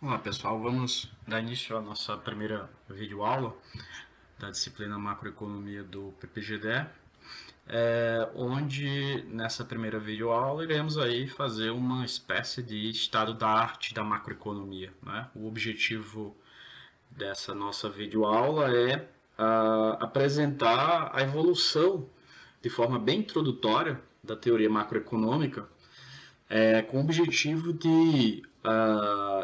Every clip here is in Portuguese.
Olá pessoal, vamos dar início à nossa primeira videoaula da disciplina Macroeconomia do PPGD, onde nessa primeira videoaula iremos aí fazer uma espécie de estado da arte da macroeconomia, né? O objetivo dessa nossa videoaula é apresentar a evolução de forma bem introdutória da teoria macroeconômica, com o objetivo de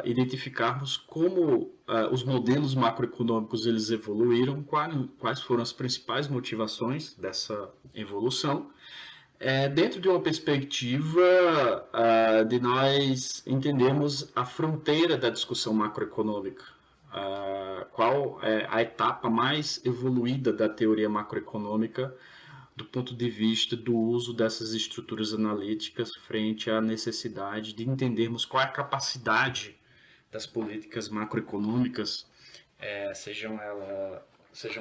identificarmos como os modelos macroeconômicos eles evoluíram, quais foram as principais motivações dessa evolução, dentro de uma perspectiva de nós entendermos a fronteira da discussão macroeconômica, qual é a etapa mais evoluída da teoria macroeconômica do ponto de vista do uso dessas estruturas analíticas frente à necessidade de entendermos qual é a capacidade das políticas macroeconômicas, sejam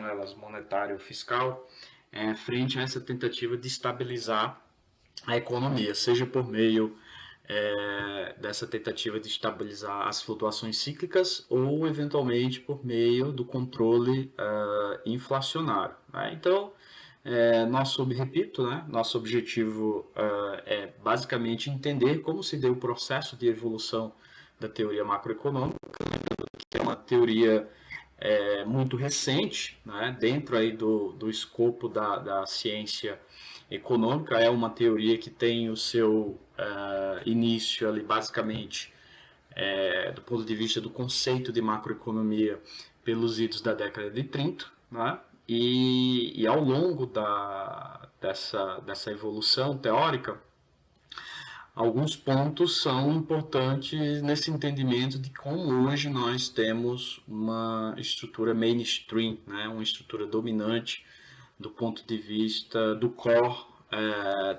elas monetária ou fiscal, frente a essa tentativa de estabilizar a economia, seja por meio dessa tentativa de estabilizar as flutuações cíclicas ou, eventualmente, por meio do controle inflacionário. Né? Então, repito, né, nosso objetivo é basicamente entender como se deu o processo de evolução da teoria macroeconômica, que é uma teoria muito recente, né, dentro aí do escopo da ciência econômica. É uma teoria que tem o seu início ali basicamente do ponto de vista do conceito de macroeconomia pelos idos da década de 30, né? E ao longo dessa evolução teórica, alguns pontos são importantes nesse entendimento de como hoje nós temos uma estrutura mainstream, né? Uma estrutura dominante do ponto de vista do core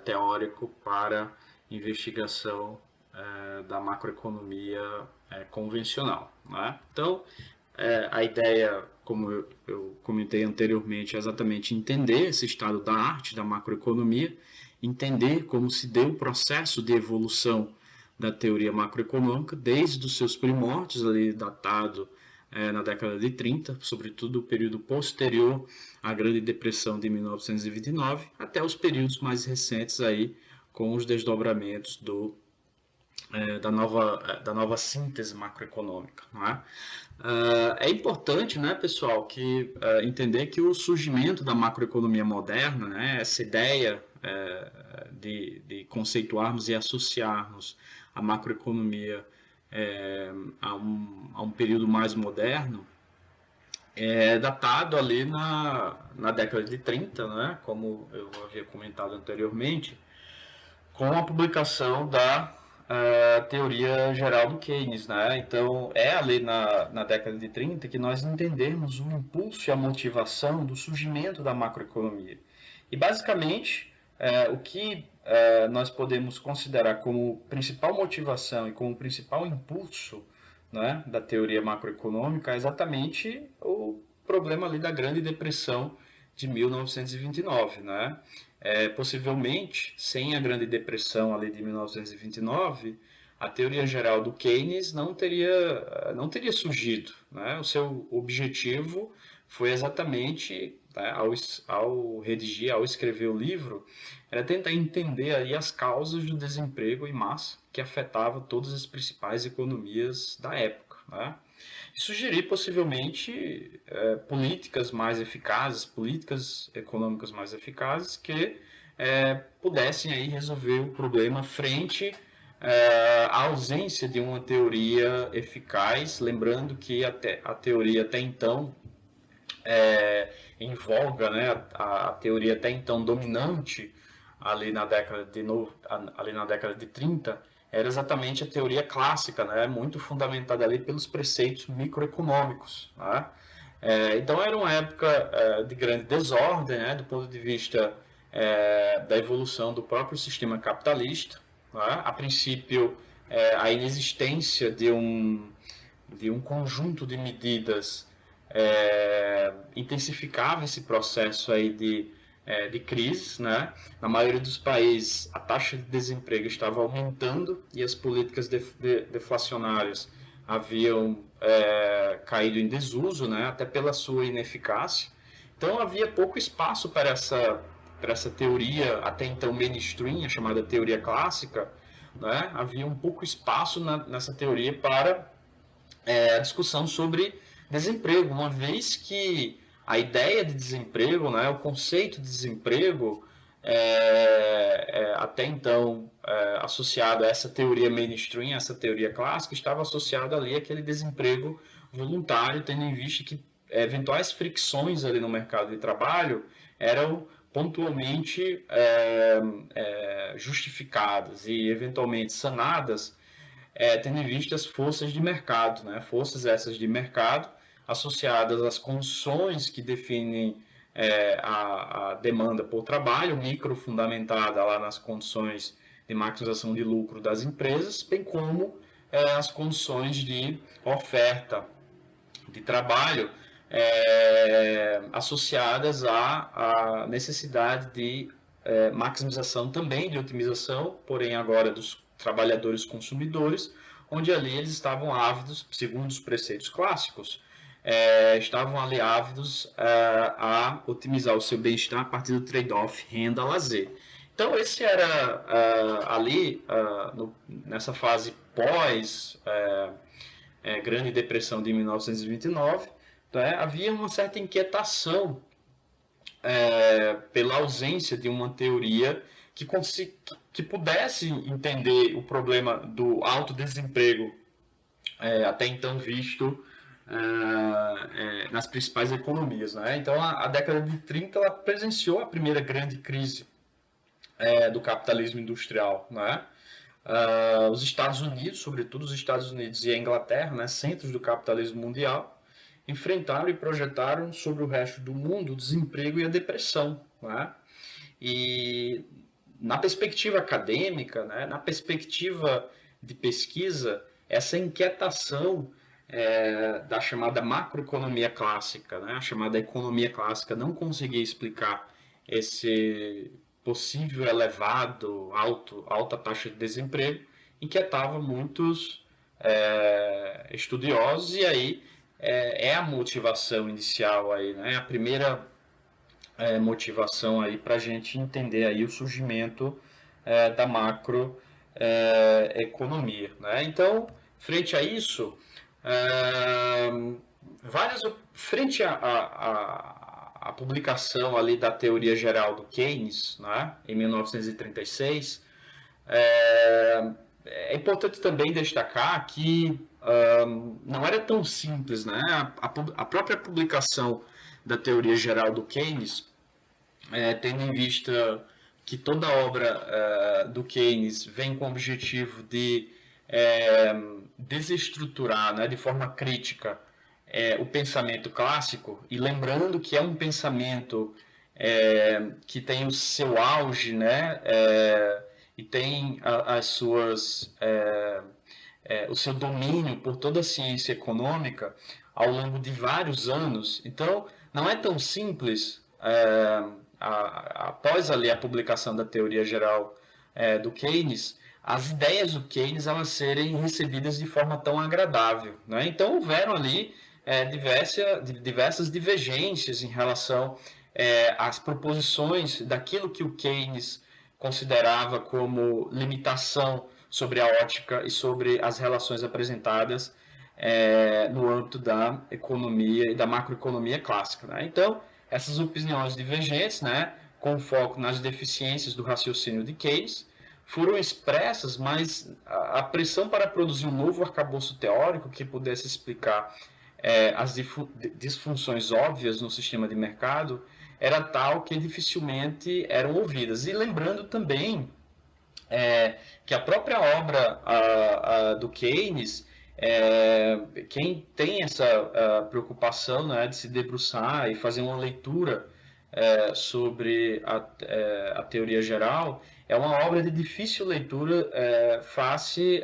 teórico para investigação da macroeconomia convencional. Né? Então, a ideia, como eu comentei anteriormente, é exatamente entender esse estado da arte da macroeconomia, entender como se deu o processo de evolução da teoria macroeconômica desde os seus primórdios, ali datado na década de 30, sobretudo o período posterior à Grande Depressão de 1929, até os períodos mais recentes aí, com os desdobramentos da nova síntese macroeconômica. Não é? É importante, né, pessoal, que entender que o surgimento da macroeconomia moderna, né, essa ideia de conceituarmos e associarmos a macroeconomia a um período mais moderno, é datado ali na década de 30, né, como eu havia comentado anteriormente, com a publicação da teoria geral do Keynes. Né? Então, é ali na década de 30 que nós entendemos o impulso e a motivação do surgimento da macroeconomia. E, basicamente, o que nós podemos considerar como principal motivação e como principal impulso, né, da teoria macroeconômica é exatamente o problema ali da Grande Depressão de 1929, né? Possivelmente, sem a Grande Depressão ali de 1929, a teoria geral do Keynes não teria surgido. Né? O seu objetivo foi exatamente, né, ao redigir, ao escrever o livro, era tentar entender aí as causas do desemprego em massa que afetava todas as principais economias da época. Né? E sugerir possivelmente políticas mais eficazes, políticas econômicas mais eficazes que pudessem aí resolver o problema frente à ausência de uma teoria eficaz, lembrando que a teoria até então em voga, né, a teoria até então dominante ali na década de 30 era exatamente a teoria clássica, né, muito fundamentada ali pelos preceitos microeconômicos. Né? Então era uma época de grande desordem, né, do ponto de vista da evolução do próprio sistema capitalista. Né? A princípio, a inexistência de um conjunto de medidas intensificava esse processo aí de crise, né? Na maioria dos países, a taxa de desemprego estava aumentando e as políticas deflacionárias haviam caído em desuso, né, até pela sua ineficácia. Então havia pouco espaço para essa teoria, até então mainstream, a chamada teoria clássica, né? Havia um pouco espaço nessa teoria para a discussão sobre desemprego, uma vez que a ideia de desemprego, né, o conceito de desemprego, até então associado a essa teoria mainstream, essa teoria clássica, estava associado ali àquele desemprego voluntário, tendo em vista que eventuais fricções ali no mercado de trabalho eram pontualmente justificadas e eventualmente sanadas, tendo em vista as forças de mercado, né? Forças essas de mercado associadas às condições que definem a demanda por trabalho, micro fundamentada lá nas condições de maximização de lucro das empresas, bem como as condições de oferta de trabalho associadas à necessidade de maximização também de otimização, porém agora dos trabalhadores consumidores, onde ali eles estavam ávidos, segundo os preceitos clássicos, estavam ali ávidos a otimizar o seu bem-estar a partir do trade-off renda-lazer. Então esse era ali, nessa fase pós Grande Depressão de 1929, né, havia uma certa inquietação pela ausência de uma teoria que pudesse entender o problema do alto desemprego até então visto nas principais economias. Né? Então, a década de 30 ela presenciou a primeira grande crise do capitalismo industrial. Né? Os Estados Unidos, sobretudo os Estados Unidos e a Inglaterra, né, centros do capitalismo mundial, enfrentaram e projetaram sobre o resto do mundo o desemprego e a depressão. Né? E na perspectiva acadêmica, né, na perspectiva de pesquisa, essa inquietação da chamada macroeconomia clássica, né, a chamada economia clássica, não conseguia explicar esse possível alta taxa de desemprego, inquietava muitos estudiosos, e aí a motivação inicial aí, né? A primeira motivação aí para a gente entender aí o surgimento da macroeconomia, né? Então, frente a isso, frente à publicação ali da teoria geral do Keynes, né, em 1936, é importante também destacar que não era tão simples, né? A própria publicação da teoria geral do Keynes, tendo em vista que toda obra do Keynes vem com o objetivo de desestruturar, né, de forma crítica o pensamento clássico, e lembrando que é um pensamento que tem o seu auge, né, e tem as suas o seu domínio por toda a ciência econômica ao longo de vários anos. Então, não é tão simples, após ali a publicação da teoria geral do Keynes, as ideias do Keynes elas serem recebidas de forma tão agradável. Né? Então, houveram ali diversas divergências em relação às proposições daquilo que o Keynes considerava como limitação sobre a ótica e sobre as relações apresentadas no âmbito da economia e da macroeconomia clássica. Né? Então, essas opiniões divergentes, né, com foco nas deficiências do raciocínio de Keynes, foram expressas, mas a pressão para produzir um novo arcabouço teórico que pudesse explicar as disfunções óbvias no sistema de mercado era tal que dificilmente eram ouvidas. E lembrando também que a própria obra do Keynes, quem tem essa preocupação, né, de se debruçar e fazer uma leitura sobre a teoria geral, é uma obra de difícil leitura face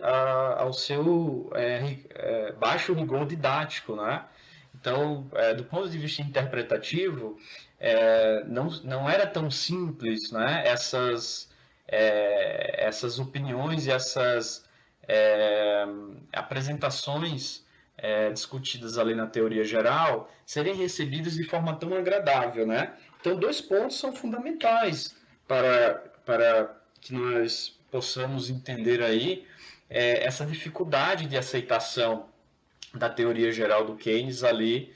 ao seu baixo rigor didático, né? Então, do ponto de vista interpretativo, não era tão simples, né? Essas opiniões e essas apresentações discutidas ali na teoria geral serem recebidas de forma tão agradável, né? Então, dois pontos são fundamentais para que nós possamos entender aí essa dificuldade de aceitação da teoria geral do Keynes ali,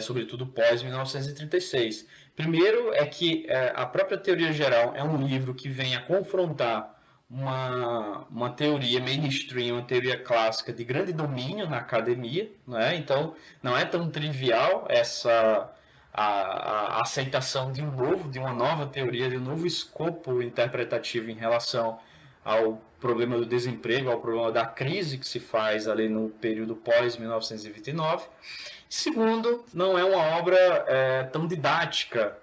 sobretudo pós 1936. Primeiro é que a própria teoria geral é um livro que vem a confrontar uma teoria mainstream, uma teoria clássica de grande domínio na academia, né? Então não é tão trivial a aceitação de uma nova teoria, de um novo escopo interpretativo em relação ao problema do desemprego, ao problema da crise que se faz ali no período pós-1929. Segundo, não é uma obra tão didática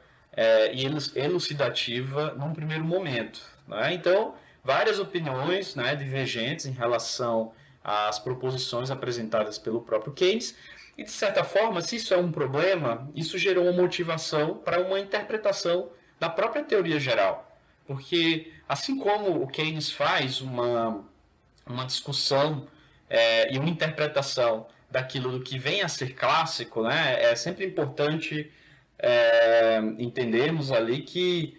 e elucidativa num primeiro momento, né? Então, várias opiniões, né, divergentes em relação às proposições apresentadas pelo próprio Keynes. E, de certa forma, se isso é um problema, isso gerou uma motivação para uma interpretação da própria teoria geral. Porque, assim como o Keynes faz uma discussão e uma interpretação daquilo do que vem a ser clássico, né, é sempre importante entendermos ali que,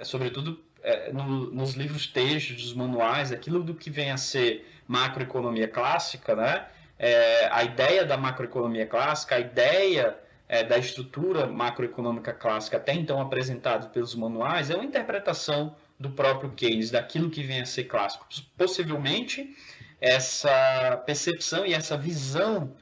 sobretudo nos livros textos, dos manuais, aquilo do que vem a ser macroeconomia clássica, né, a ideia da macroeconomia clássica, a ideia da estrutura macroeconômica clássica até então apresentada pelos manuais é uma interpretação do próprio Keynes, daquilo que vem a ser clássico. Possivelmente, essa percepção e essa visão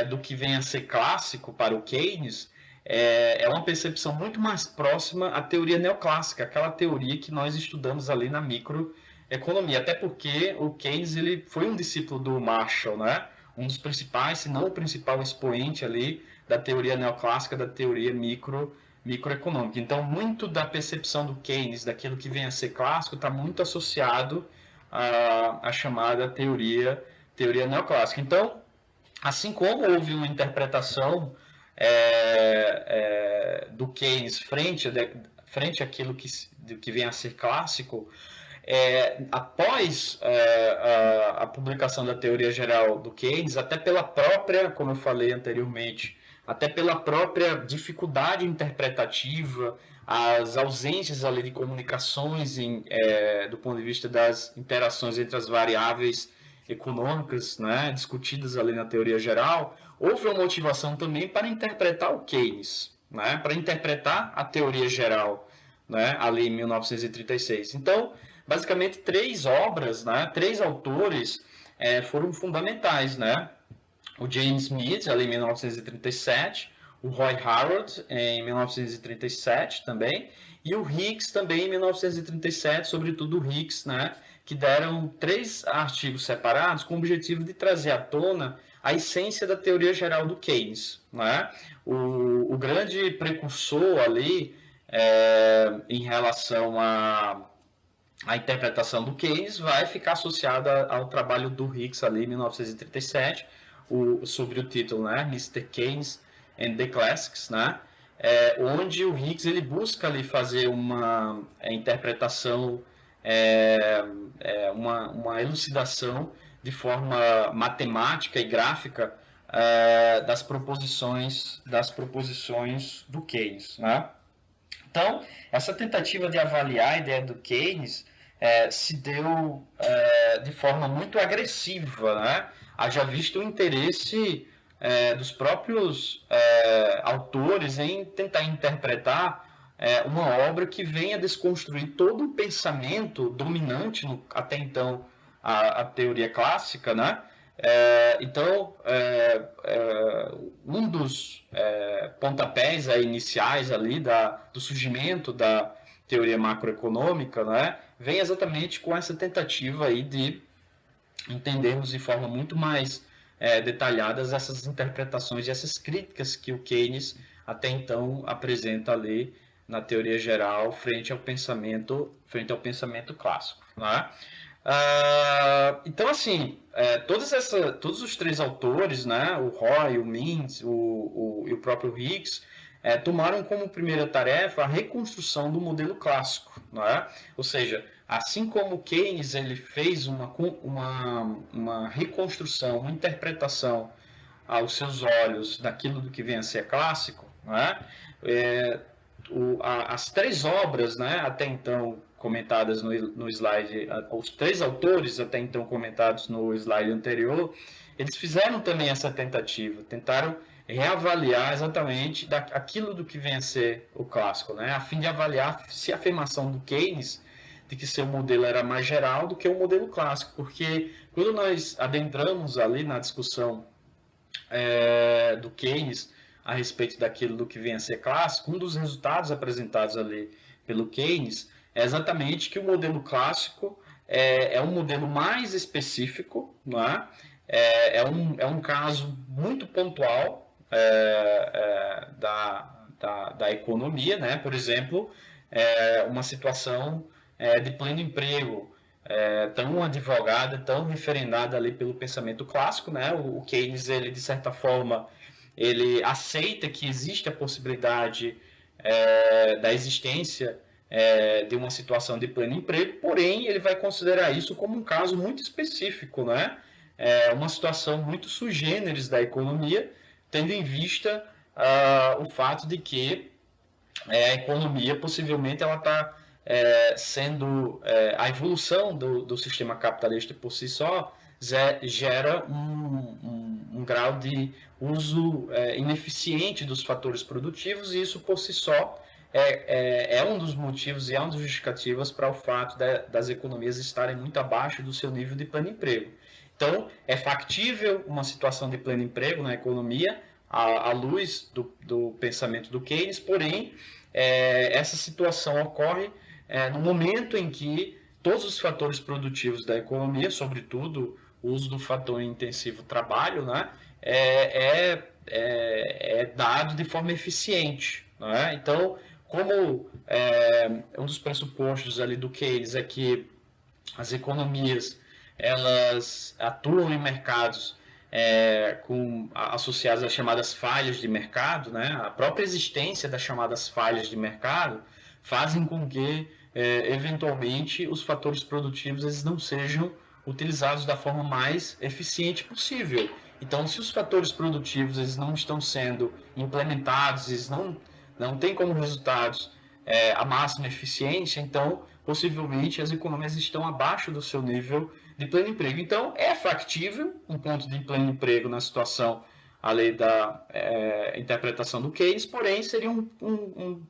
do que vem a ser clássico para o Keynes é uma percepção muito mais próxima à teoria neoclássica, aquela teoria que nós estudamos ali na microeconomia. Até porque o Keynes ele foi um discípulo do Marshall, né? Um dos principais, se não o principal expoente ali da teoria neoclássica, da teoria microeconômica. Então, muito da percepção do Keynes, daquilo que vem a ser clássico, está muito associado à chamada teoria neoclássica. Então, assim como houve uma interpretação do Keynes frente àquilo que vem a ser clássico, após a publicação da teoria geral do Keynes, até pela própria, como eu falei anteriormente, até pela própria dificuldade interpretativa, as ausências ali de comunicações do ponto de vista das interações entre as variáveis econômicas, né, discutidas ali na teoria geral, houve uma motivação também para interpretar o Keynes, né, para interpretar a teoria geral, né, ali em 1936. Então, basicamente, três obras, né, três autores foram fundamentais, né? O James Mead, ali em 1937, o Roy Harrod, em 1937 também, e o Higgs também em 1937, sobretudo o Higgs, né, que deram três artigos separados com o objetivo de trazer à tona a essência da teoria geral do Keynes. Né? O grande precursor ali em relação à interpretação do Keynes vai ficar associada ao trabalho do Higgs ali em 1937, sobre o título, né, Mr. Keynes and the Classics, né, onde o Higgs ele busca ali fazer uma interpretação, uma elucidação de forma matemática e gráfica das proposições do Keynes, né? Então, essa tentativa de avaliar a ideia do Keynes se deu de forma muito agressiva, né? Haja visto o interesse dos próprios autores em tentar interpretar uma obra que venha desconstruir todo o pensamento dominante, até então, a teoria clássica, né? Então, um dos pontapés iniciais ali do surgimento da teoria macroeconômica, né, vem exatamente com essa tentativa aí de entendermos de forma muito mais detalhadas essas interpretações e essas críticas que o Keynes até então apresenta ali na teoria geral frente ao pensamento clássico, né? Então, assim, todos os três autores, né, o Roy, o Mead e o próprio Higgs, tomaram como primeira tarefa a reconstrução do modelo clássico, não é? Ou seja, assim como Keynes ele fez uma reconstrução, uma interpretação aos seus olhos daquilo do que vem a ser clássico, não é? As três obras, né, até então comentadas no slide, os três autores até então comentados no slide anterior, eles fizeram também essa tentativa, tentaram reavaliar exatamente aquilo do que vem a ser o clássico, né, a fim de avaliar se a afirmação do Keynes de que seu modelo era mais geral do que o modelo clássico, porque quando nós adentramos ali na discussão do Keynes a respeito daquilo do que vem a ser clássico, um dos resultados apresentados ali pelo Keynes é exatamente que o modelo clássico é um modelo mais específico, não é? É um caso muito pontual da economia, né? Por exemplo, uma situação de pleno emprego, tão advogada, tão referendada ali pelo pensamento clássico, né? O Keynes, ele de certa forma, ele aceita que existe a possibilidade da existência de uma situação de pleno emprego, porém ele vai considerar isso como um caso muito específico, né? Uma situação muito sui generis da economia, tendo em vista o fato de que a economia possivelmente ela está sendo a evolução do sistema capitalista por si só gera um grau de uso ineficiente dos fatores produtivos e isso por si só é um dos motivos e é uma das justificativas para o fato das economias estarem muito abaixo do seu nível de pleno emprego. Então, é factível uma situação de pleno emprego na economia à luz do pensamento do Keynes, porém, essa situação ocorre no momento em que todos os fatores produtivos da economia, sobretudo o uso do fator intensivo trabalho, né, é dado de forma eficiente. Né? Então, como um dos pressupostos ali do Keynes é que as economias elas atuam em mercados associados às chamadas falhas de mercado, né? A própria existência das chamadas falhas de mercado fazem com que, eventualmente, os fatores produtivos eles não sejam utilizados da forma mais eficiente possível. Então, se os fatores produtivos eles não estão sendo implementados, eles não têm como resultados a máxima eficiência, então, possivelmente, as economias estão abaixo do seu nível de pleno emprego. Então, é factível um ponto de pleno emprego na situação, a lei da interpretação do Keynes, porém, seria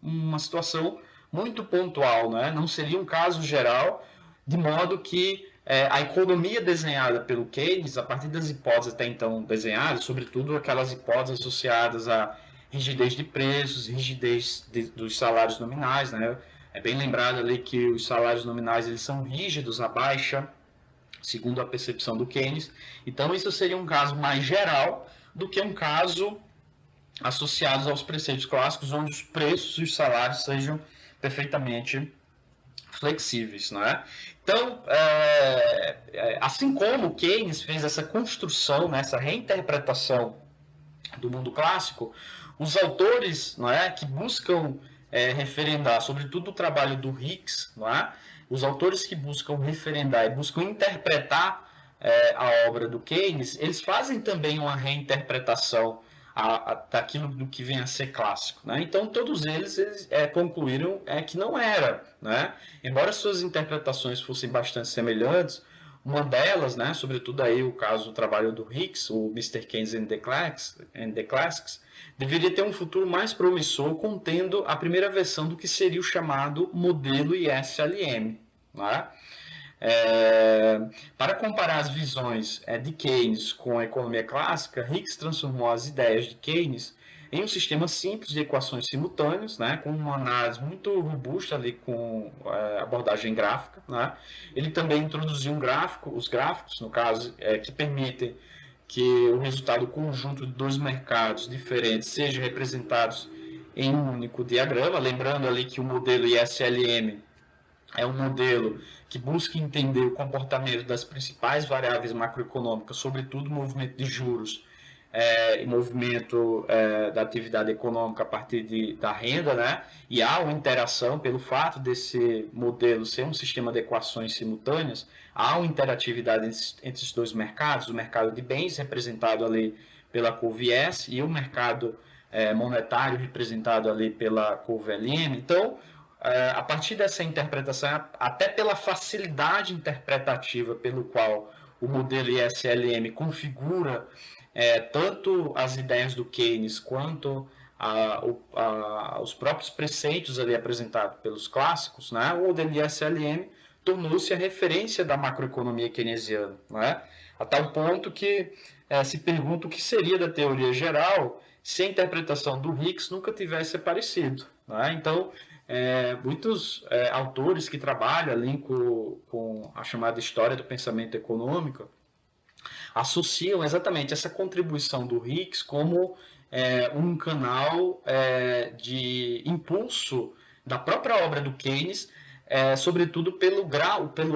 uma situação muito pontual, né? Não seria um caso geral, de modo que a economia desenhada pelo Keynes, a partir das hipóteses até então desenhadas, sobretudo aquelas hipóteses associadas à rigidez de preços, rigidez dos salários nominais, né? É bem lembrado ali que os salários nominais eles são rígidos à baixa, segundo a percepção do Keynes. Então, isso seria um caso mais geral do que um caso associado aos preceitos clássicos, onde os preços e os salários sejam perfeitamente flexíveis, não é? Então, assim como Keynes fez essa construção, né, essa reinterpretação do mundo clássico, os autores, não é, que buscam referendar, sobretudo o trabalho do Hicks, não é? Os autores que buscam referendar e buscam interpretar a obra do Keynes, eles fazem também uma reinterpretação daquilo do que vem a ser clássico. Né? Então, todos eles concluíram que não era. Né? Embora suas interpretações fossem bastante semelhantes, uma delas, né, sobretudo aí o caso do trabalho do Hicks, o Mr. Keynes and the Classics, deveria ter um futuro mais promissor contendo a primeira versão do que seria o chamado modelo ISLM. Né? Para comparar as visões de Keynes com a economia clássica, Hicks transformou as ideias de Keynes em um sistema simples de equações simultâneas, né, com uma análise muito robusta ali com abordagem gráfica. Né. Ele também introduziu os gráficos, no caso, que permitem que o resultado conjunto de dois mercados diferentes sejam representados em um único diagrama, lembrando ali que o modelo ISLM é um modelo que busca entender o comportamento das principais variáveis macroeconômicas, sobretudo o movimento de juros, e movimento da atividade econômica a partir da renda, né? E há uma interação, pelo fato desse modelo ser um sistema de equações simultâneas, há uma interatividade entre os dois mercados, o mercado de bens, representado ali pela curva S, e o mercado monetário, representado ali pela curva LM. Então, a partir dessa interpretação, até pela facilidade interpretativa pelo qual o modelo ISLM configura tanto as ideias do Keynes quanto os próprios preceitos ali apresentados pelos clássicos, né? O modelo ISLM tornou-se a referência da macroeconomia keynesiana, né? A tal ponto que se pergunta o que seria da teoria geral se a interpretação do Hicks nunca tivesse aparecido, né? Então, muitos autores que trabalham ali com a chamada história do pensamento econômico associam exatamente essa contribuição do Hicks como um canal de impulso da própria obra do Keynes, sobretudo pelo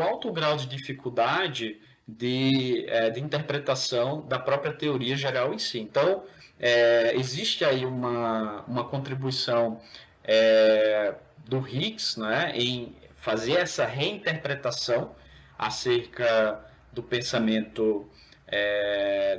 alto grau de dificuldade de interpretação da própria teoria geral em si. Então, existe aí uma contribuição do Hicks, né, em fazer essa reinterpretação acerca do pensamento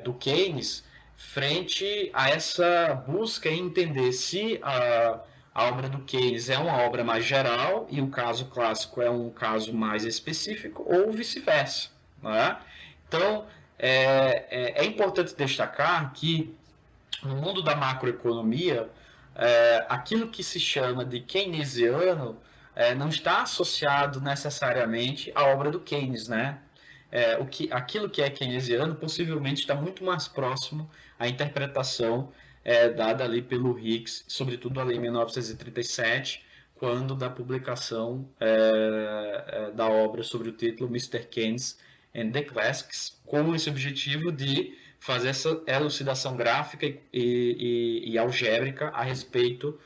do Keynes frente a essa busca em entender se a obra do Keynes é uma obra mais geral e o caso clássico é um caso mais específico ou vice-versa, né? Então, é importante destacar que no mundo da macroeconomia, aquilo que se chama de keynesiano não está associado necessariamente à obra do Keynes, né? Aquilo que é keynesiano possivelmente está muito mais próximo à interpretação dada ali pelo Hicks, sobretudo ali em 1937, quando da publicação da obra sobre o título Mr. Keynes and the Classics, com esse objetivo de fazer essa elucidação gráfica e algébrica a respeito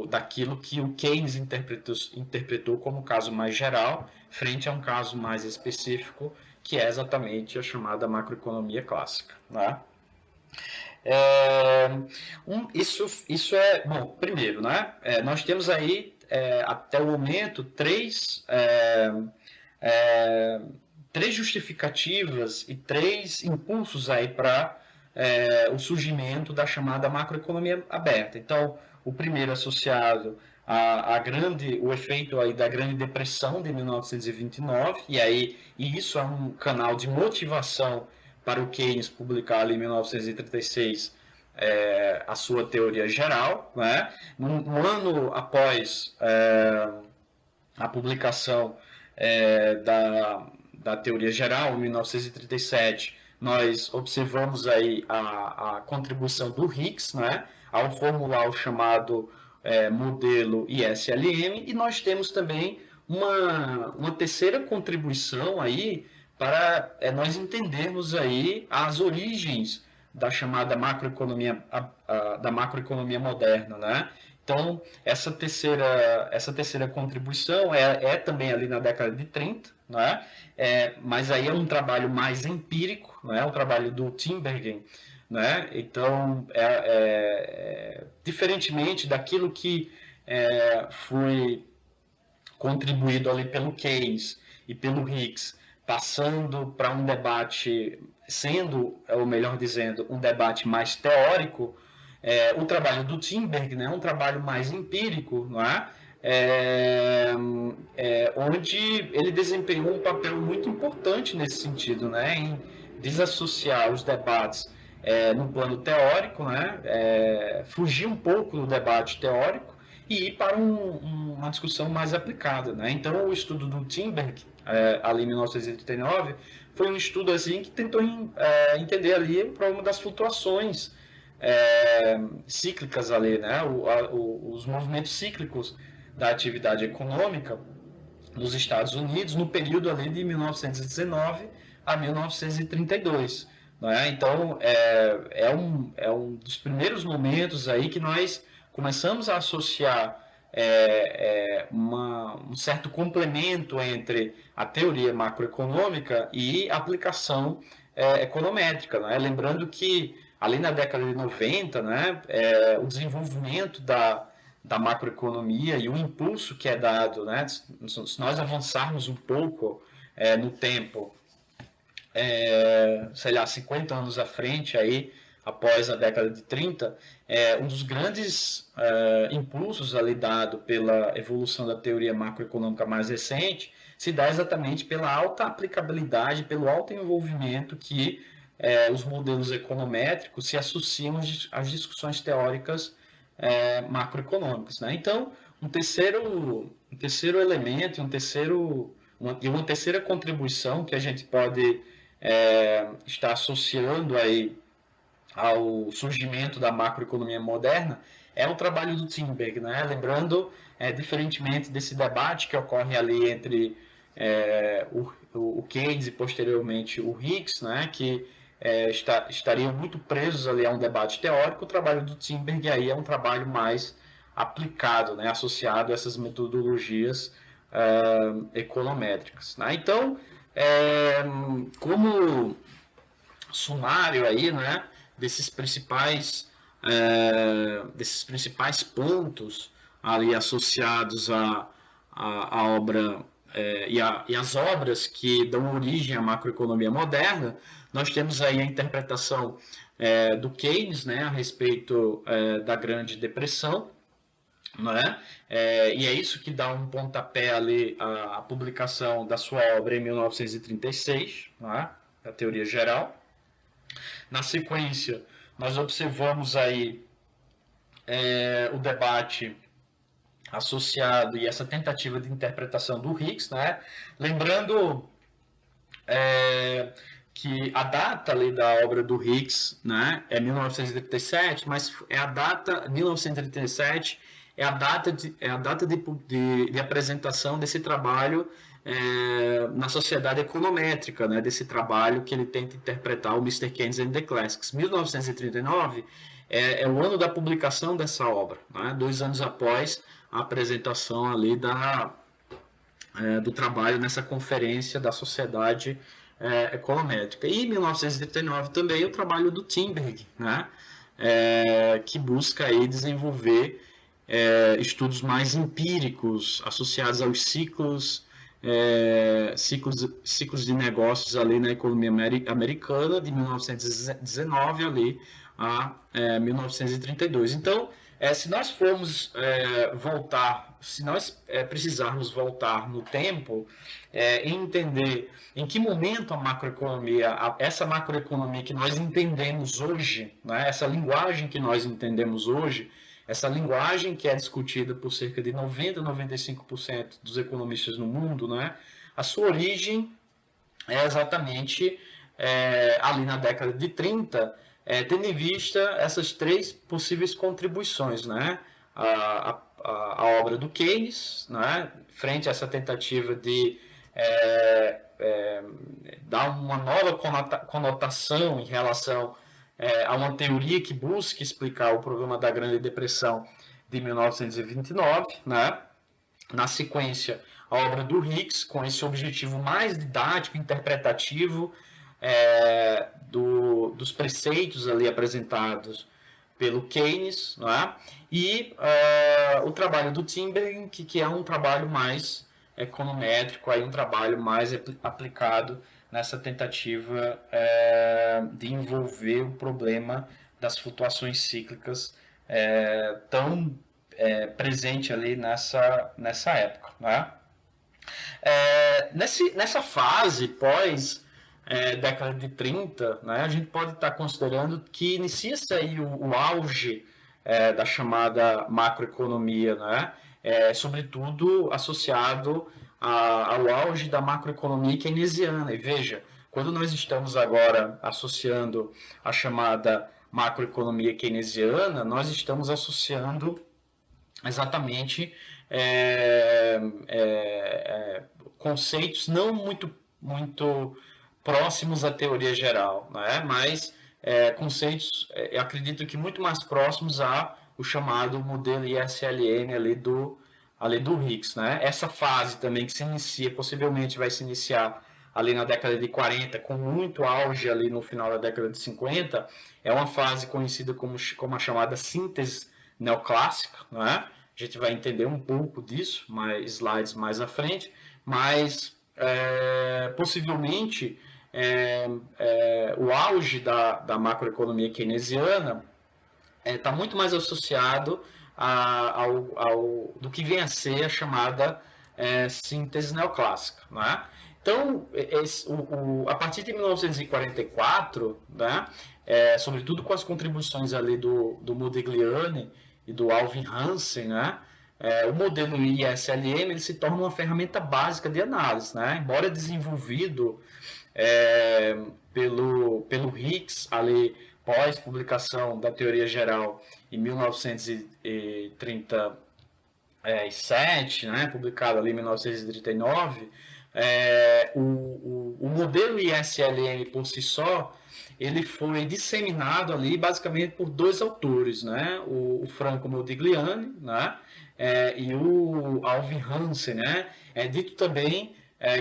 daquilo que o Keynes interpretou como caso mais geral, frente a um caso mais específico, que é exatamente a chamada macroeconomia clássica, né? Isso é bom. Primeiro, né? Nós temos aí até o momento três justificativas e três impulsos aí para o surgimento da chamada macroeconomia aberta. Então, o primeiro associado o efeito aí da Grande Depressão de 1929, e isso é um canal de motivação para o Keynes publicar ali em 1936 a sua teoria geral, né? Um ano após a publicação da teoria geral, em 1937, nós observamos aí a contribuição do Hicks, né, ao formular o chamado modelo ISLM, e nós temos também uma terceira contribuição aí para nós entendermos aí as origens da chamada da macroeconomia moderna, né? Então, essa terceira contribuição também ali na década de 30, né? Mas aí é um trabalho mais empírico, né? O trabalho do Tinbergen, né? Então, diferentemente daquilo que foi contribuído ali pelo Keynes e pelo Hicks, passando para um debate, ou melhor dizendo, um debate mais teórico, o trabalho do Tinbergen, né, é um trabalho mais empírico, não é? Onde ele desempenhou um papel muito importante nesse sentido, né, em desassociar os debates no plano teórico, né, fugir um pouco do debate teórico e ir para uma discussão mais aplicada, né? Então, o estudo do Tinbergen, ali em 1939, foi um estudo assim que tentou entender ali o problema das flutuações cíclicas ali, né? Os movimentos cíclicos da atividade econômica nos Estados Unidos no período ali de 1919 a 1932. Né? Então, é um dos primeiros momentos aí que nós começamos a associar um certo complemento entre a teoria macroeconômica e a aplicação econométrica, né? Lembrando que ali na década de 90, né, o desenvolvimento da macroeconomia e o impulso que é dado, né, se nós avançarmos um pouco no tempo, sei lá, 50 anos à frente, aí, após a década de 30, um dos grandes impulsos ali dado pela evolução da teoria macroeconômica mais recente se dá exatamente pela alta aplicabilidade, pelo alto envolvimento que os modelos econométricos se associam às discussões teóricas macroeconômicas. Né? Então, um terceiro elemento, uma terceira contribuição que a gente pode estar associando aí ao surgimento da macroeconomia moderna é o trabalho do Thunberg, né? Lembrando, diferentemente desse debate que ocorre ali entre o Keynes e posteriormente o Hicks, né? Que estariam muito presos ali a um debate teórico, o trabalho do Thunberg aí é um trabalho mais aplicado, né? Associado a essas metodologias econométricas. Né? Então, como sumário aí, né, desses principais pontos ali associados à obra e às obras que dão origem à macroeconomia moderna, nós temos aí a interpretação do Keynes, né, a respeito da Grande Depressão, né? E é isso que dá um pontapé ali à publicação da sua obra em 1936, né? A teoria geral. Na sequência, nós observamos aí o debate associado e essa tentativa de interpretação do Hicks, né? Lembrando que a data ali da obra do Hicks, né, é 1937, mas é a data 1937 é a data de apresentação desse trabalho na sociedade econométrica, né, desse trabalho que ele tenta interpretar o Mr. Keynes and the Classics. 1939 é o ano da publicação dessa obra, né, 2 anos após a apresentação ali do trabalho nessa conferência da sociedade econométrica. E em 1939 também o trabalho do Thunberg, né, que busca aí desenvolver estudos mais empíricos associados aos ciclos de negócios ali na economia americana de 1919 ali a 1932. Então, se nós formos se nós precisarmos voltar no tempo e entender em que momento a macroeconomia, essa macroeconomia que nós entendemos hoje, né, essa linguagem que nós entendemos hoje, essa linguagem que é discutida por cerca de 90 a 95% dos economistas no mundo, né, a sua origem é exatamente ali na década de 30, tendo em vista essas 3 possíveis contribuições, né, a obra do Keynes, né, frente a essa tentativa de dar uma nova conotação em relação a uma teoria que busca explicar o problema da Grande Depressão de 1929, né? Na sequência, a obra do Hicks, com esse objetivo mais didático, interpretativo dos preceitos ali apresentados pelo Keynes, né? E o trabalho do Thunberg, que é um trabalho mais econométrico, aí um trabalho mais aplicado nessa tentativa de envolver o problema das flutuações cíclicas tão presente ali nessa época. Né? Nessa fase pós década de 30, né, a gente pode estar considerando que inicia-se aí o auge da chamada macroeconomia, né, sobretudo associado ao auge da macroeconomia keynesiana. E veja, quando nós estamos agora associando a chamada macroeconomia keynesiana, nós estamos associando exatamente conceitos não muito próximos à teoria geral, né? Mas conceitos, eu acredito que muito mais próximos ao chamado modelo ISLM ali do Hicks, né? Essa fase também que se inicia, possivelmente vai se iniciar ali na década de 40, com muito auge ali no final da década de 50, é uma fase conhecida como a chamada síntese neoclássica, não é? A gente vai entender um pouco disso, mais slides mais à frente, mas possivelmente o auge da macroeconomia keynesiana está muito mais associado do que vem a ser a chamada síntese neoclássica. Né? Então, a partir de 1944, né, sobretudo com as contribuições ali do Modigliani e do Alvin Hansen, né, o modelo ISLM ele se torna uma ferramenta básica de análise. Né? Embora desenvolvido pelo Hicks ali pós-publicação da teoria geral em 1937, né, publicado ali em 1939, o modelo ISLM por si só, ele foi disseminado ali basicamente por dois autores, né, o Franco Modigliani, né, e o Alvin Hansen, né, é dito também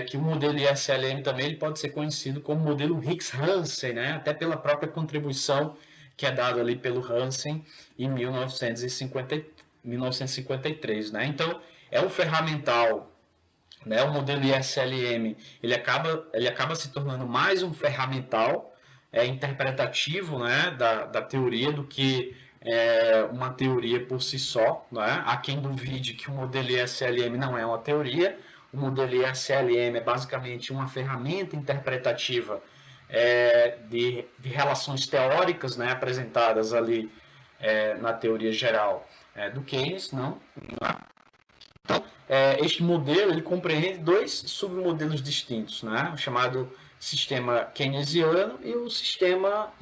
que o modelo ISLM também ele pode ser conhecido como modelo Hicks-Hansen, né? Até pela própria contribuição que é dada ali pelo Hansen em 1953. Né? Então, é um ferramental, né? O modelo ISLM ele acaba se tornando mais um ferramental interpretativo, né? da teoria do que uma teoria por si só. Né? Há quem duvide que o modelo ISLM não é uma teoria. O modelo ISLM é basicamente uma ferramenta interpretativa de relações teóricas, né, apresentadas ali na teoria geral do Keynes. Não? Então, este modelo ele compreende dois submodelos distintos, né, o chamado sistema keynesiano e o sistema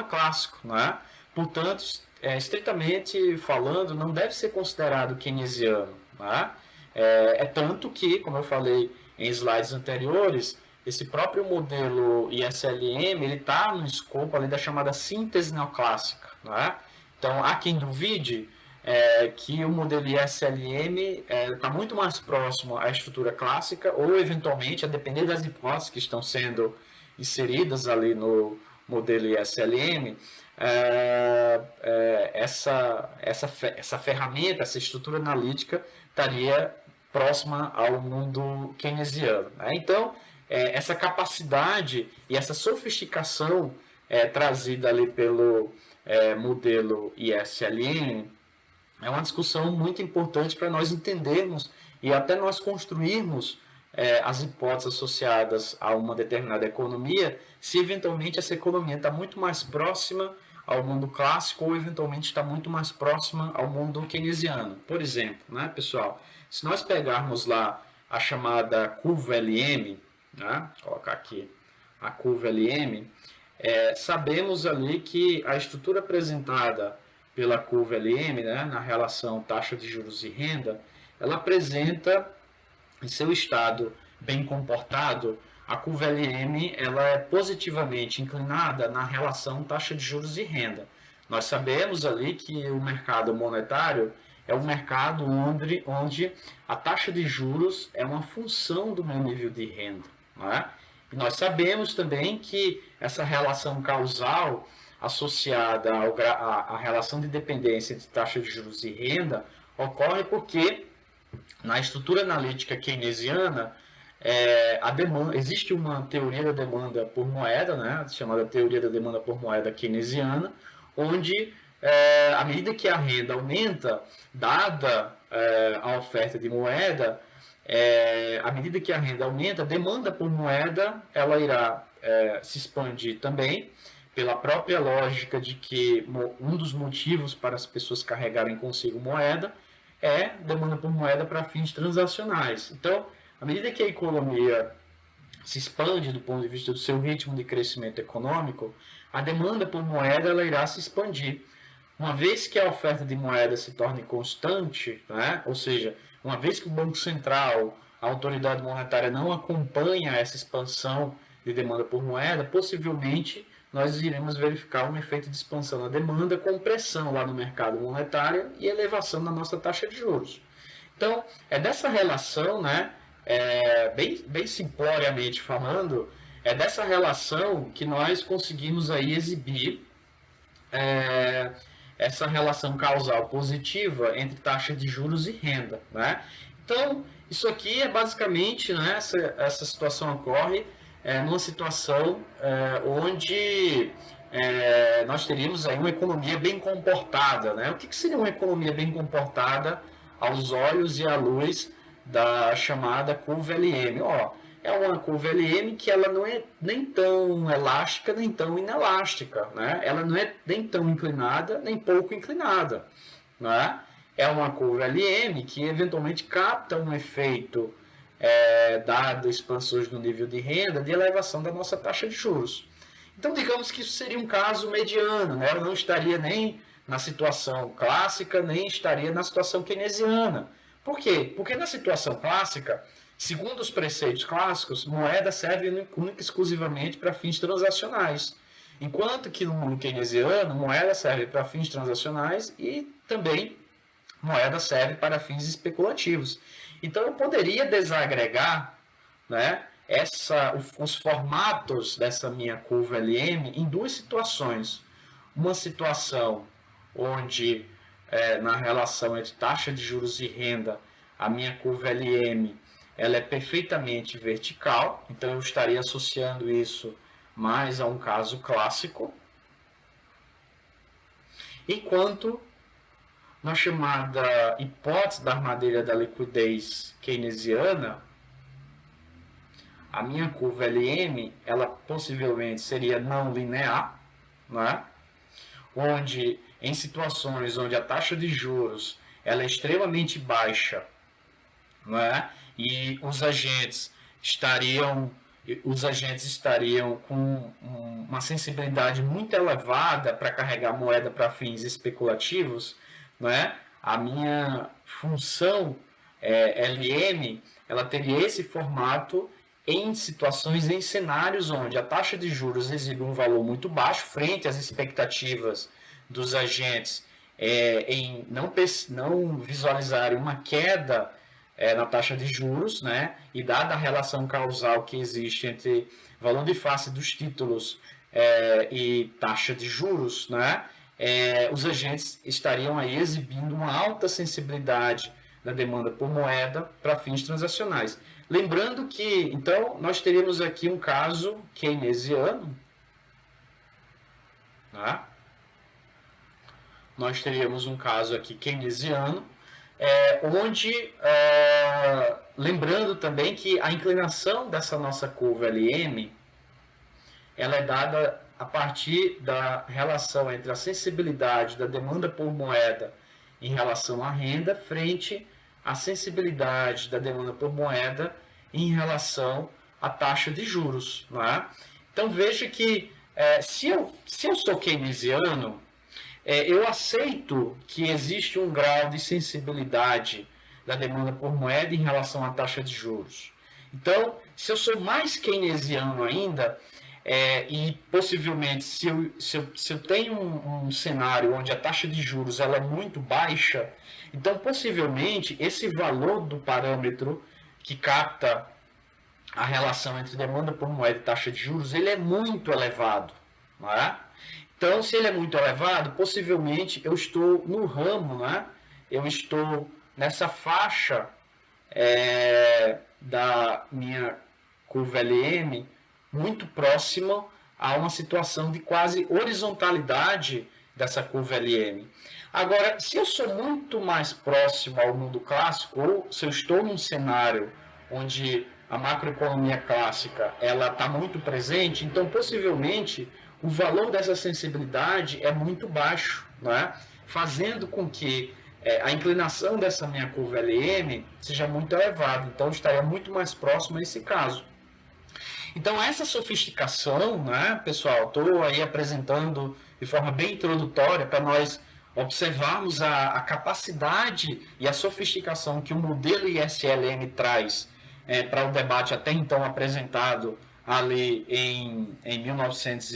clássico. Né? Portanto, estritamente falando, não deve ser considerado keynesiano. Né? Tanto que, como eu falei em slides anteriores, esse próprio modelo ISLM ele está no escopo ali da chamada síntese neoclássica. Né? Então, há quem duvide que o modelo ISLM está muito mais próximo à estrutura clássica ou, eventualmente, a depender das hipóteses que estão sendo inseridas ali no modelo ISLM, essa ferramenta, essa estrutura analítica estaria próxima ao mundo keynesiano. Né? Então, essa capacidade e essa sofisticação trazida ali pelo modelo ISLM é uma discussão muito importante para nós entendermos e até nós construirmos as hipóteses associadas a uma determinada economia, se eventualmente essa economia está muito mais próxima ao mundo clássico ou eventualmente está muito mais próxima ao mundo keynesiano. Por exemplo, né, pessoal, se nós pegarmos lá a chamada curva LM, né, vou colocar aqui a curva LM, sabemos ali que a estrutura apresentada pela curva LM, né, na relação taxa de juros e renda, ela apresenta em seu estado bem comportado, a curva LM ela é positivamente inclinada na relação taxa de juros e renda. Nós sabemos ali que o mercado monetário é um mercado onde a taxa de juros é uma função do meu nível de renda. Né? E nós sabemos também que essa relação causal associada à relação de dependência entre taxa de juros e renda ocorre porque na estrutura analítica keynesiana existe uma teoria da demanda por moeda, né, chamada teoria da demanda por moeda keynesiana, onde à medida que a renda aumenta, dada a oferta de moeda, à medida que a renda aumenta, a demanda por moeda ela irá se expandir também, pela própria lógica de que um dos motivos para as pessoas carregarem consigo moeda é demanda por moeda para fins transacionais. Então, à medida que a economia se expande do ponto de vista do seu ritmo de crescimento econômico, a demanda por moeda ela irá se expandir. Uma vez que a oferta de moeda se torne constante, né? Ou seja, uma vez que o Banco Central, a autoridade monetária não acompanha essa expansão de demanda por moeda, possivelmente nós iremos verificar um efeito de expansão na demanda com pressão lá no mercado monetário e elevação na nossa taxa de juros. Então, é dessa relação, né, bem simploriamente falando, é dessa relação que nós conseguimos aí exibir é, essa relação causal positiva entre taxa de juros e renda, né? Então, isso aqui é basicamente, né, essa situação ocorre numa situação onde nós teríamos aí uma economia bem comportada, né? O que seria uma economia bem comportada aos olhos e à luz da chamada curva LM? Ó, é uma curva LM que ela não é nem tão elástica, nem tão inelástica, né? Ela não é nem tão inclinada, nem pouco inclinada, né? É uma curva LM que eventualmente capta um efeito dado expansões no nível de renda de elevação da nossa taxa de juros. Então, digamos que isso seria um caso mediano, né? Ela não estaria nem na situação clássica, nem estaria na situação keynesiana. Por quê? Porque na situação clássica, segundo os preceitos clássicos, moeda serve única e exclusivamente para fins transacionais. Enquanto que no mundo keynesiano, moeda serve para fins transacionais e também moeda serve para fins especulativos. Então eu poderia desagregar, né, os formatos dessa minha curva LM em duas situações. Uma situação onde, na relação entre taxa de juros e renda, a minha curva LM ela é perfeitamente vertical, então eu estaria associando isso mais a um caso clássico, enquanto na chamada hipótese da armadilha da liquidez keynesiana, a minha curva LM, ela possivelmente seria não linear, né? Onde em situações onde a taxa de juros ela é extremamente baixa, né? E os agentes estariam com uma sensibilidade muito elevada para carregar moeda para fins especulativos, né? A minha função LM ela teria esse formato em situações, em cenários onde a taxa de juros exibe um valor muito baixo frente às expectativas dos agentes em não visualizarem uma queda na taxa de juros, né? E dada a relação causal que existe entre valor de face dos títulos e taxa de juros, né? Os agentes estariam aí exibindo uma alta sensibilidade da demanda por moeda para fins transacionais. Lembrando que, então, nós teríamos aqui um caso keynesiano, né? Nós teríamos um caso aqui keynesiano, onde, lembrando também que a inclinação dessa nossa curva LM, ela é dada a partir da relação entre a sensibilidade da demanda por moeda em relação à renda frente à sensibilidade da demanda por moeda em relação à taxa de juros. Não é? Então veja que se eu sou keynesiano, eu aceito que existe um grau de sensibilidade da demanda por moeda em relação à taxa de juros. Então, se eu sou mais keynesiano ainda, e possivelmente se eu tenho um cenário onde a taxa de juros ela é muito baixa, então possivelmente esse valor do parâmetro que capta a relação entre demanda por moeda e taxa de juros, ele é muito elevado, não é? Então, se ele é muito elevado, possivelmente eu estou no ramo, né? Eu estou nessa faixa da minha curva LM muito próxima a uma situação de quase horizontalidade dessa curva LM. Agora, se eu sou muito mais próximo ao mundo clássico, ou se eu estou num cenário onde a macroeconomia clássica ela está muito presente, então possivelmente o valor dessa sensibilidade é muito baixo, não é? Fazendo com que a inclinação dessa minha curva LM seja muito elevada. Então, eu estaria muito mais próximo a esse caso. Então, essa sofisticação, né, pessoal, estou aí apresentando de forma bem introdutória para nós observarmos a capacidade e a sofisticação que o modelo ISLM traz para o debate até então apresentado ali em 1900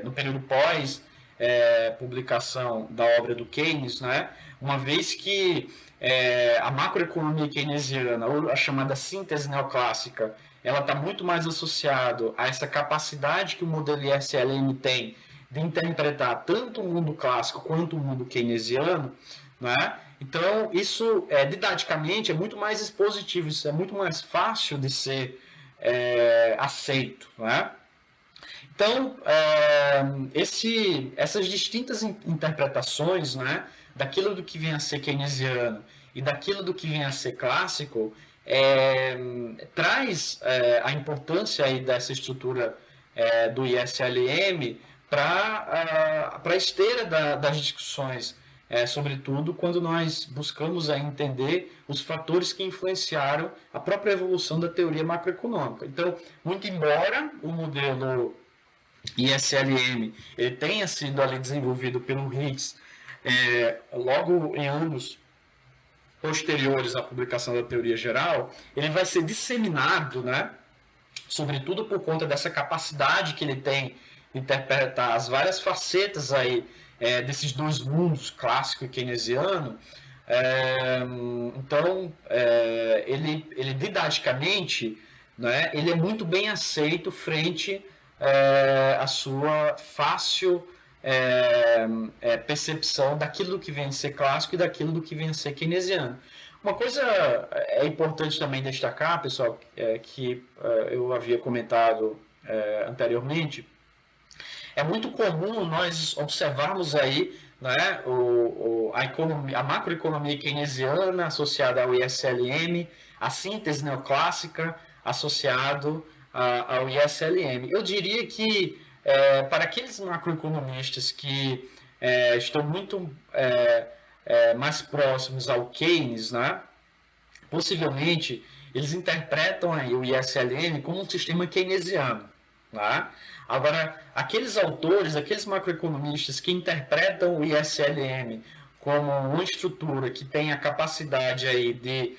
no período pós publicação da obra do Keynes, né? uma vez que a macroeconomia keynesiana, ou a chamada síntese neoclássica, ela está muito mais associado a essa capacidade que o modelo ISLM tem de interpretar tanto o mundo clássico quanto o mundo keynesiano, né? Então, isso, didaticamente, é muito mais expositivo, isso é muito mais fácil de ser aceito, né? Então, essas distintas interpretações, né, daquilo do que vem a ser keynesiano e daquilo do que vem a ser clássico, traz a importância aí dessa estrutura do ISLM para a esteira das discussões, sobretudo quando nós buscamos aí entender os fatores que influenciaram a própria evolução da teoria macroeconômica. Então, muito embora o modelo ISLM ele tenha sido ali desenvolvido pelo Higgs logo em anos posteriores à publicação da teoria geral, ele vai ser disseminado, né, sobretudo por conta dessa capacidade que ele tem de interpretar as várias facetas aí desses dois mundos, clássico e keynesiano. Então, ele didaticamente, né, ele é muito bem aceito frente à sua fácil percepção daquilo que vem a ser clássico e daquilo do que vem a ser keynesiano. Uma coisa importante também destacar, pessoal, que eu havia comentado anteriormente, é muito comum nós observarmos aí, né, a macroeconomia keynesiana associada ao ISLM, a síntese neoclássica associado ao ISLM. Eu diria que para aqueles macroeconomistas que estão muito mais próximos ao Keynes, né, possivelmente eles interpretam aí o ISLM como um sistema keynesiano. Tá? Agora, aqueles autores, aqueles macroeconomistas que interpretam o ISLM como uma estrutura que tem a capacidade aí de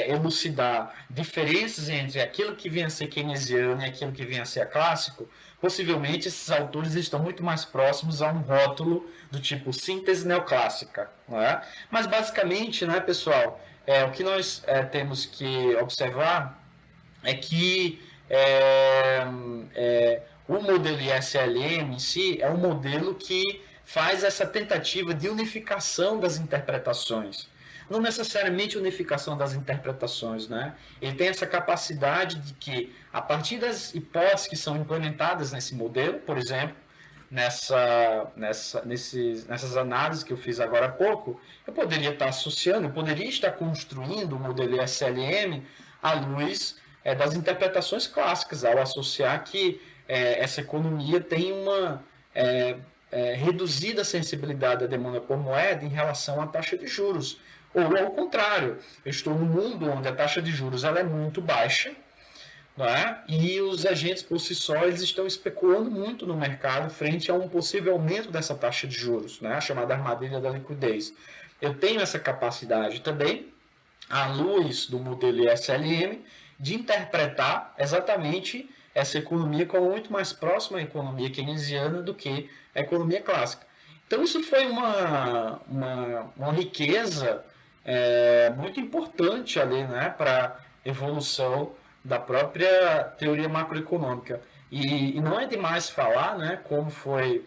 elucidar diferenças entre aquilo que vem a ser keynesiano e aquilo que vem a ser clássico, possivelmente esses autores estão muito mais próximos a um rótulo do tipo síntese neoclássica. Né? Mas, basicamente, né, pessoal, o que nós temos que observar é que o modelo ISLM em si é um modelo que faz essa tentativa de unificação das interpretações. Não necessariamente unificação das interpretações, né? Ele tem essa capacidade de que, a partir das hipóteses que são implementadas nesse modelo, por exemplo, nessas análises que eu fiz agora há pouco, eu poderia estar associando, eu poderia estar construindo o modelo ISLM à luz das interpretações clássicas, ao associar que essa economia tem uma reduzida sensibilidade da demanda por moeda em relação à taxa de juros. Ou ao contrário, eu estou num mundo onde a taxa de juros ela é muito baixa, não é? E os agentes por si só eles estão especulando muito no mercado frente a um possível aumento dessa taxa de juros, né? A chamada armadilha da liquidez. Eu tenho essa capacidade também, à luz do modelo ISLM, de interpretar exatamente essa economia como muito mais próxima à economia keynesiana do que a economia clássica. Então isso foi uma riqueza muito importante ali, né, para a evolução da própria teoria macroeconômica. E não é demais falar, né, como foi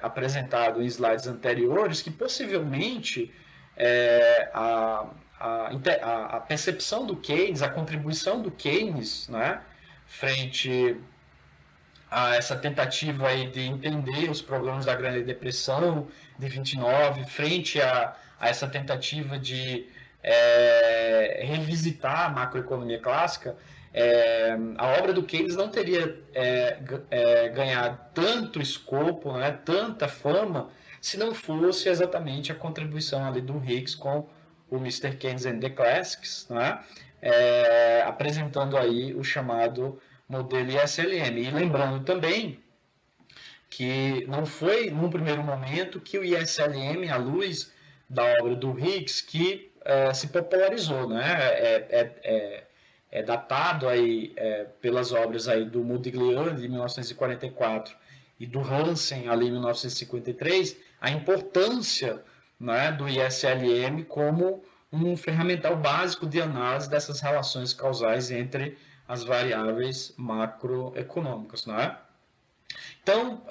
apresentado em slides anteriores, que possivelmente a percepção do Keynes, a contribuição do Keynes, né, frente a essa tentativa aí de entender os problemas da Grande Depressão de 29, frente a essa tentativa de revisitar a macroeconomia clássica, a obra do Keynes não teria ganhado tanto escopo, né, tanta fama, se não fosse exatamente a contribuição ali do Higgs com o Mr. Keynes and the Classics, né, apresentando aí o chamado modelo ISLM. E lembrando também que não foi, num primeiro momento, que o ISLM, à luz da obra do Higgs, que se popularizou, né? É datado aí pelas obras aí do Modigliani de 1944 e do Hansen ali em 1953 a importância né, do ISLM como um ferramental básico de análise dessas relações causais entre as variáveis macroeconômicas, né? Então,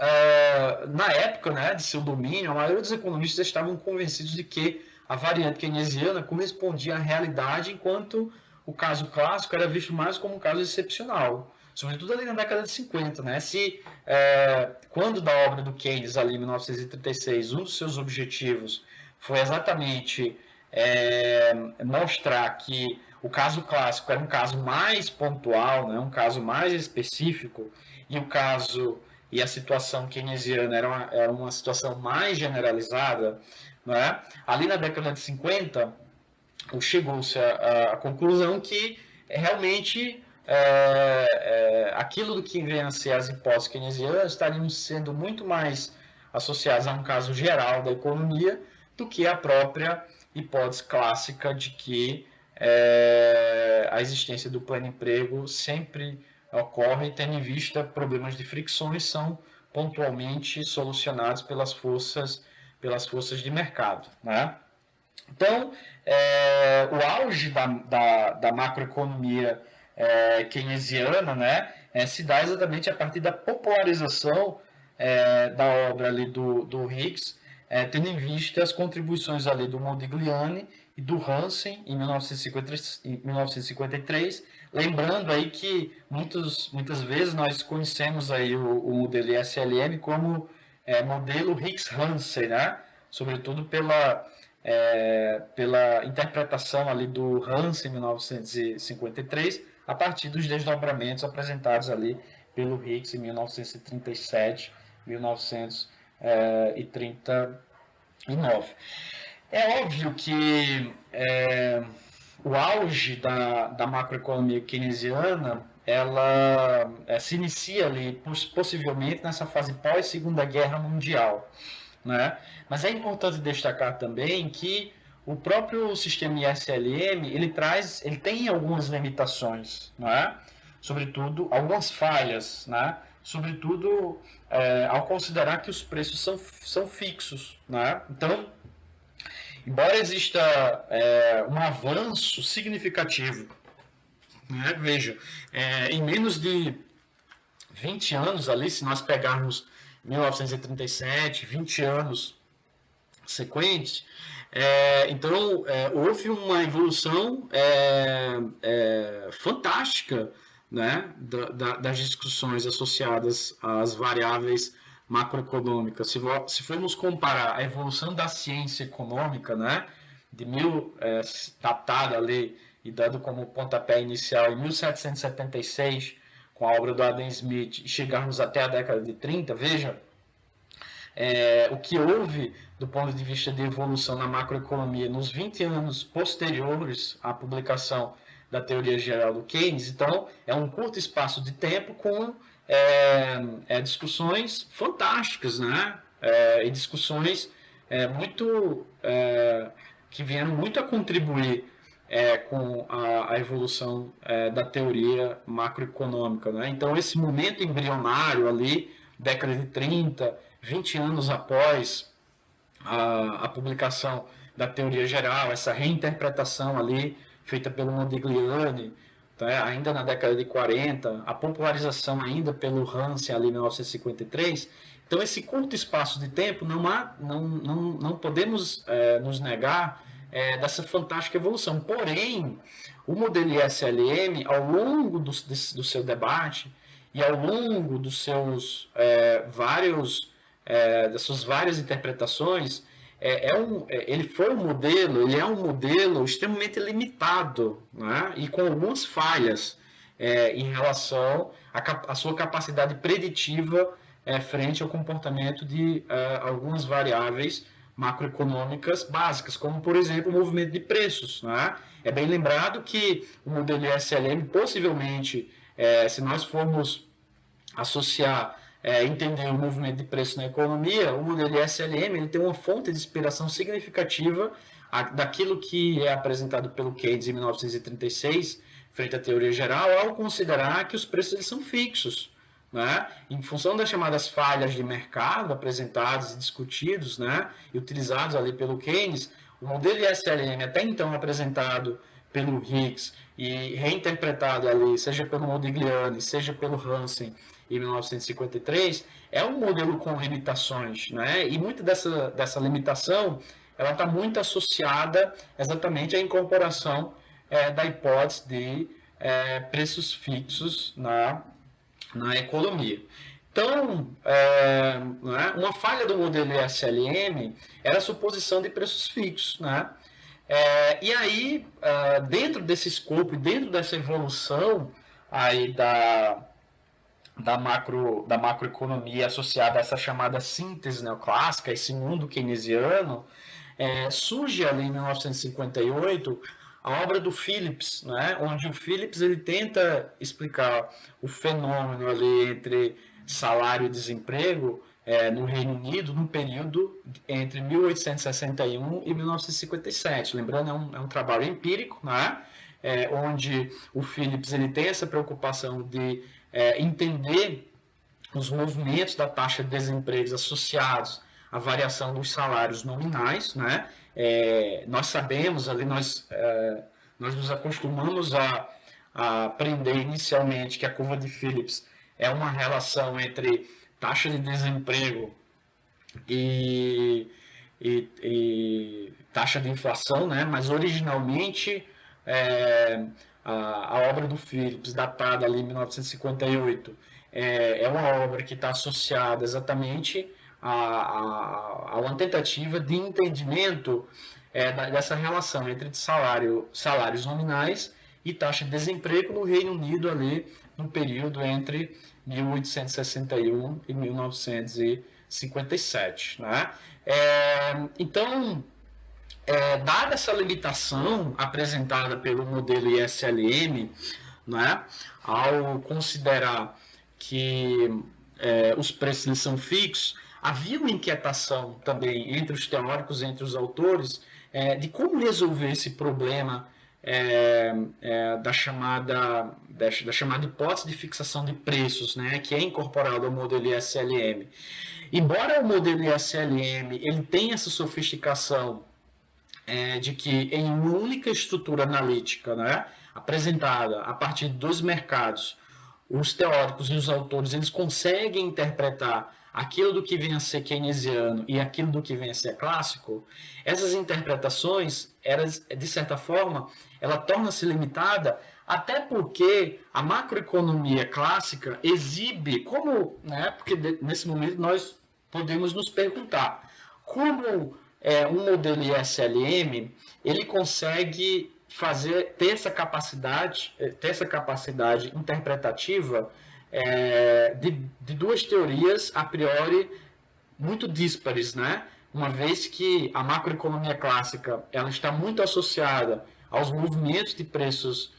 na época, né, de seu domínio, a maioria dos economistas estavam convencidos de que a variante keynesiana correspondia à realidade, enquanto o caso clássico era visto mais como um caso excepcional, sobretudo ali na década de 50. Né? Quando da obra do Keynes, ali em 1936, um dos seus objetivos foi exatamente mostrar que o caso clássico era um caso mais pontual, né, um caso mais específico, e a situação keynesiana era uma situação mais generalizada, né? Ali na década de 50, chegou-se à conclusão que realmente aquilo do que vem a ser as hipóteses keynesianas estariam sendo muito mais associadas a um caso geral da economia do que a própria hipótese clássica de que a existência do pleno emprego sempre ocorre, tendo em vista problemas de fricções são pontualmente solucionados pelas forças de mercado, né? Então, o auge da macroeconomia keynesiana, né, se dá exatamente a partir da popularização da obra ali do Higgs, tendo em vista as contribuições ali do Modigliani e do Hansen em 1953, lembrando aí que muitas vezes nós conhecemos aí o modelo ISLM como modelo Higgs-Hansen, né? Sobretudo pela interpretação ali do Hansen em 1953, a partir dos desdobramentos apresentados ali pelo Higgs em 1937, 1939. É óbvio que o auge da macroeconomia keynesiana ela se inicia ali possivelmente nessa fase pós-Segunda Guerra Mundial, né? Mas é importante destacar também que o próprio sistema ISLM ele tem algumas limitações, né? Sobretudo algumas falhas, né? Sobretudo ao considerar que os preços são fixos, né? Então, embora exista um avanço significativo, né? Veja, em menos de 20 anos ali, se nós pegarmos 1937, 20 anos sequentes, então houve uma evolução fantástica, né, das discussões associadas às variáveis macroeconômicas. Se formos comparar a evolução da ciência econômica, né, datada ali e dado como pontapé inicial em 1776, com a obra do Adam Smith, e chegarmos até a década de 30, veja, o que houve do ponto de vista de evolução na macroeconomia nos 20 anos posteriores à publicação da teoria geral do Keynes. Então, é um curto espaço de tempo com discussões fantásticas, né? E discussões que vieram muito a contribuir com a evolução da teoria macroeconômica, né? Então, esse momento embrionário ali, década de 30, 20 anos após a publicação da teoria geral, essa reinterpretação ali feita pelo Modigliani, tá? Ainda na década de 40, a popularização ainda pelo Hansen ali em 1953. Então, esse curto espaço de tempo, não podemos nos negar dessa fantástica evolução. Porém, o modelo ISLM, ao longo do seu debate e ao longo dos seus das suas várias interpretações, ele é um modelo extremamente limitado, né? E com algumas falhas em relação à sua capacidade preditiva frente ao comportamento de algumas variáveis macroeconômicas básicas, como, por exemplo, o movimento de preços. Né? É bem lembrado que o modelo ISLM, possivelmente, se nós formos associar, entender o movimento de preço na economia, o modelo ISLM ele tem uma fonte de inspiração significativa daquilo que é apresentado pelo Keynes em 1936, frente à teoria geral, ao considerar que os preços eles são fixos. né, em função das chamadas falhas de mercado apresentadas e discutidos, né, e utilizados ali pelo Keynes, o modelo ISLM, até então apresentado pelo Hicks e reinterpretado ali, seja pelo Modigliani, seja pelo Hansen em 1953, é um modelo com limitações, né, e muita dessa limitação ela está muito associada exatamente à incorporação da hipótese de preços fixos na economia. Então, né, uma falha do modelo SLM era a suposição de preços fixos. Né? E aí, dentro desse escopo, dentro dessa evolução aí da macroeconomia associada a essa chamada síntese neoclássica, esse mundo keynesiano, surge ali em 1958 a obra do Phillips, né, onde o Phillips ele tenta explicar o fenômeno ali entre salário e desemprego no Reino Unido no período entre 1861 e 1957. Lembrando, é um trabalho empírico, né, onde o Phillips ele tem essa preocupação de entender os movimentos da taxa de desemprego associados à variação dos salários nominais, né? Nós sabemos ali, nós nos acostumamos a aprender inicialmente que a curva de Phillips é uma relação entre taxa de desemprego e taxa de inflação, né? Mas originalmente a obra do Phillips, datada ali em 1958, é uma obra que está associada exatamente a uma tentativa de entendimento dessa relação entre salários nominais e taxa de desemprego no Reino Unido ali no período entre 1861 e 1957. Né? Então, dada essa limitação apresentada pelo modelo ISLM, né, ao considerar que os preços são fixos, havia uma inquietação também entre os teóricos, entre os autores, de como resolver esse problema da chamada hipótese de fixação de preços, né, que é incorporado ao modelo ISLM. Embora o modelo ISLM ele tenha essa sofisticação de que em uma única estrutura analítica, né, apresentada a partir dos mercados, os teóricos e os autores eles conseguem interpretar aquilo do que vem a ser keynesiano e aquilo do que vem a ser clássico, essas interpretações, elas, de certa forma, ela torna-se limitada até porque a macroeconomia clássica exibe como, né, porque nesse momento nós podemos nos perguntar como um modelo ISLM ele consegue ter essa capacidade interpretativa de duas teorias a priori muito díspares, né? Uma vez que a macroeconomia clássica ela está muito associada aos movimentos de preços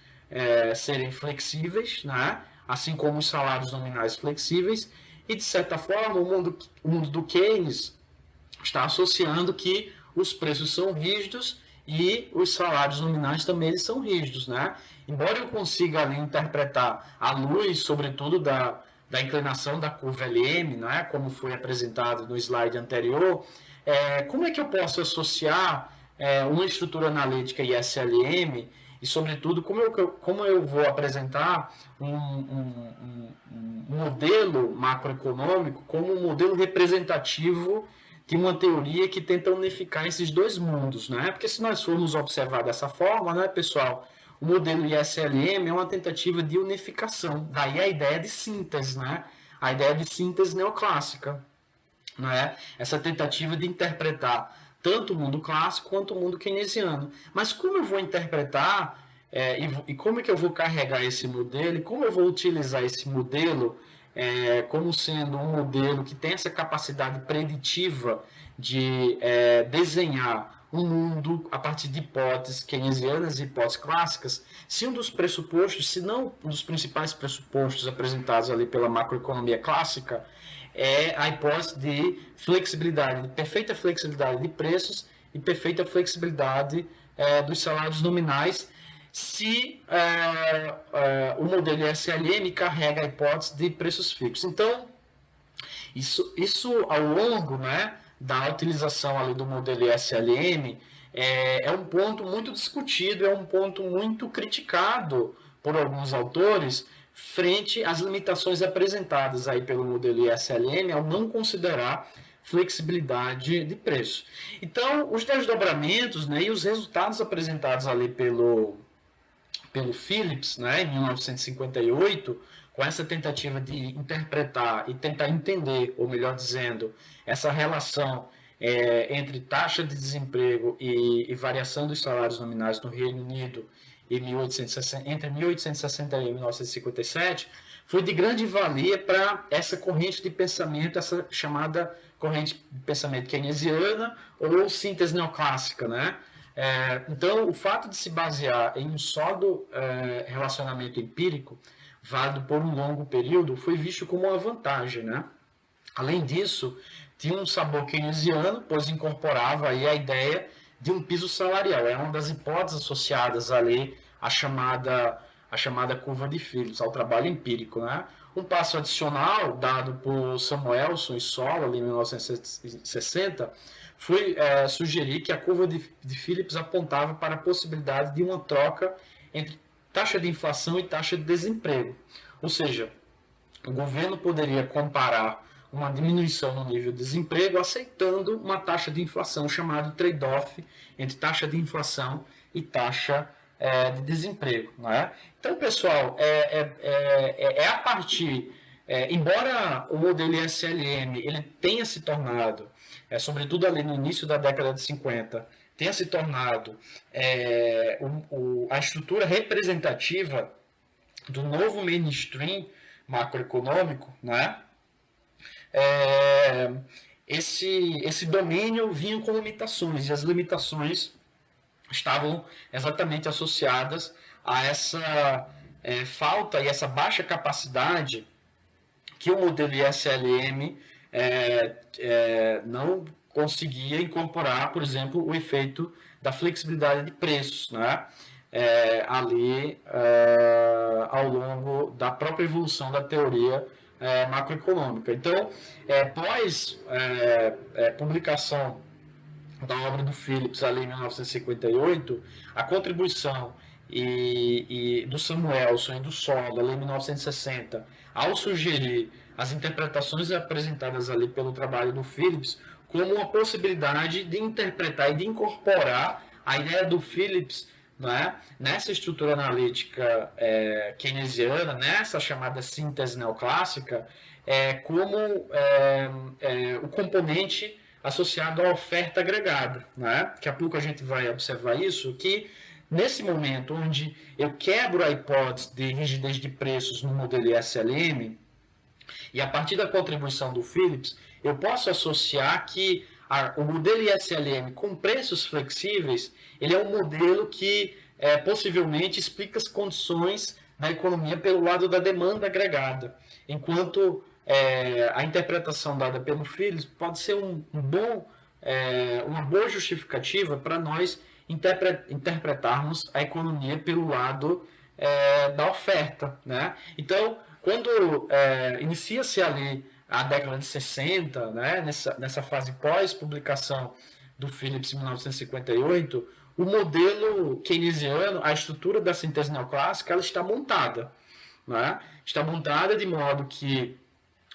serem flexíveis, né? Assim como os salários nominais flexíveis, e de certa forma o mundo do Keynes está associando que os preços são rígidos e os salários nominais também eles são rígidos, né? Embora eu consiga ali interpretar à luz, sobretudo da inclinação da curva LM, né? Como foi apresentado no slide anterior, como é que eu posso associar uma estrutura analítica ISLM e, sobretudo, como eu vou apresentar um modelo macroeconômico como um modelo representativo de uma teoria que tenta unificar esses dois mundos, né? Porque se nós formos observar dessa forma, né, pessoal, o modelo ISLM é uma tentativa de unificação, daí a ideia de síntese, né? A ideia de síntese neoclássica, né? Essa tentativa de interpretar tanto o mundo clássico quanto o mundo keynesiano. Mas como eu vou interpretar e como é que eu vou carregar esse modelo e como eu vou utilizar esse modelo como sendo um modelo que tem essa capacidade preditiva de desenhar um mundo a partir de hipóteses keynesianas e hipóteses clássicas, se um dos pressupostos, se não um dos principais pressupostos apresentados ali pela macroeconomia clássica, é a hipótese de flexibilidade, de perfeita flexibilidade de preços e perfeita flexibilidade dos salários nominais, se o modelo SLM carrega a hipótese de preços fixos. Então, isso ao longo, né, da utilização ali do modelo SLM é um ponto muito discutido, é um ponto muito criticado por alguns autores frente às limitações apresentadas aí pelo modelo SLM ao não considerar flexibilidade de preço. Então, os desdobramentos, né, e os resultados apresentados ali pelo Phillips, né, em 1958, com essa tentativa de interpretar e tentar entender, ou melhor dizendo, essa relação entre taxa de desemprego e variação dos salários nominais no Reino Unido entre 1861 e 1957, foi de grande valia para essa corrente de pensamento, essa chamada corrente de pensamento keynesiana ou síntese neoclássica, né? Então, o fato de se basear em um sólido relacionamento empírico, válido por um longo período, foi visto como uma vantagem, né? Além disso, tinha um sabor keynesiano, pois incorporava aí a ideia de um piso salarial. É uma das hipóteses associadas ali à chamada curva de Phillips, ao trabalho empírico, né? Um passo adicional dado por Samuelson e Sola, ali em 1960, foi sugerir que a curva de Phillips apontava para a possibilidade de uma troca entre taxa de inflação e taxa de desemprego. Ou seja, o governo poderia comparar uma diminuição no nível de desemprego aceitando uma taxa de inflação chamada trade-off entre taxa de inflação e taxa de desemprego. Não é? Então, pessoal, a partir... embora o modelo SLM ele tenha se tornado, sobretudo ali no início da década de 50, tenha se tornado a estrutura representativa do novo mainstream macroeconômico, né? Esse domínio vinha com limitações, e as limitações estavam exatamente associadas a essa falta e essa baixa capacidade que o modelo ISLM não conseguia incorporar, por exemplo, o efeito da flexibilidade de preços, né? Ali ao longo da própria evolução da teoria macroeconômica. Então, pós publicação da obra do Phillips ali em 1958, a contribuição do Samuelson e do Sola ali em 1960, ao sugerir as interpretações apresentadas ali pelo trabalho do Phillips como uma possibilidade de interpretar e de incorporar a ideia do Phillips, né, nessa estrutura analítica keynesiana, nessa chamada síntese neoclássica, como o componente associado à oferta agregada. Né? Daqui a pouco a gente vai observar isso, que nesse momento onde eu quebro a hipótese de rigidez de preços no modelo SLM, e a partir da contribuição do Phillips, eu posso associar que o modelo ISLM com preços flexíveis, ele é um modelo que possivelmente explica as condições da economia pelo lado da demanda agregada, enquanto a interpretação dada pelo Phillips pode ser uma boa justificativa para nós interpretarmos a economia pelo lado da oferta. Né? Então, quando inicia-se ali a década de 60, né, nessa fase pós-publicação do Phillips em 1958, o modelo keynesiano, a estrutura da síntese neoclássica, ela está montada. Né? Está montada de modo que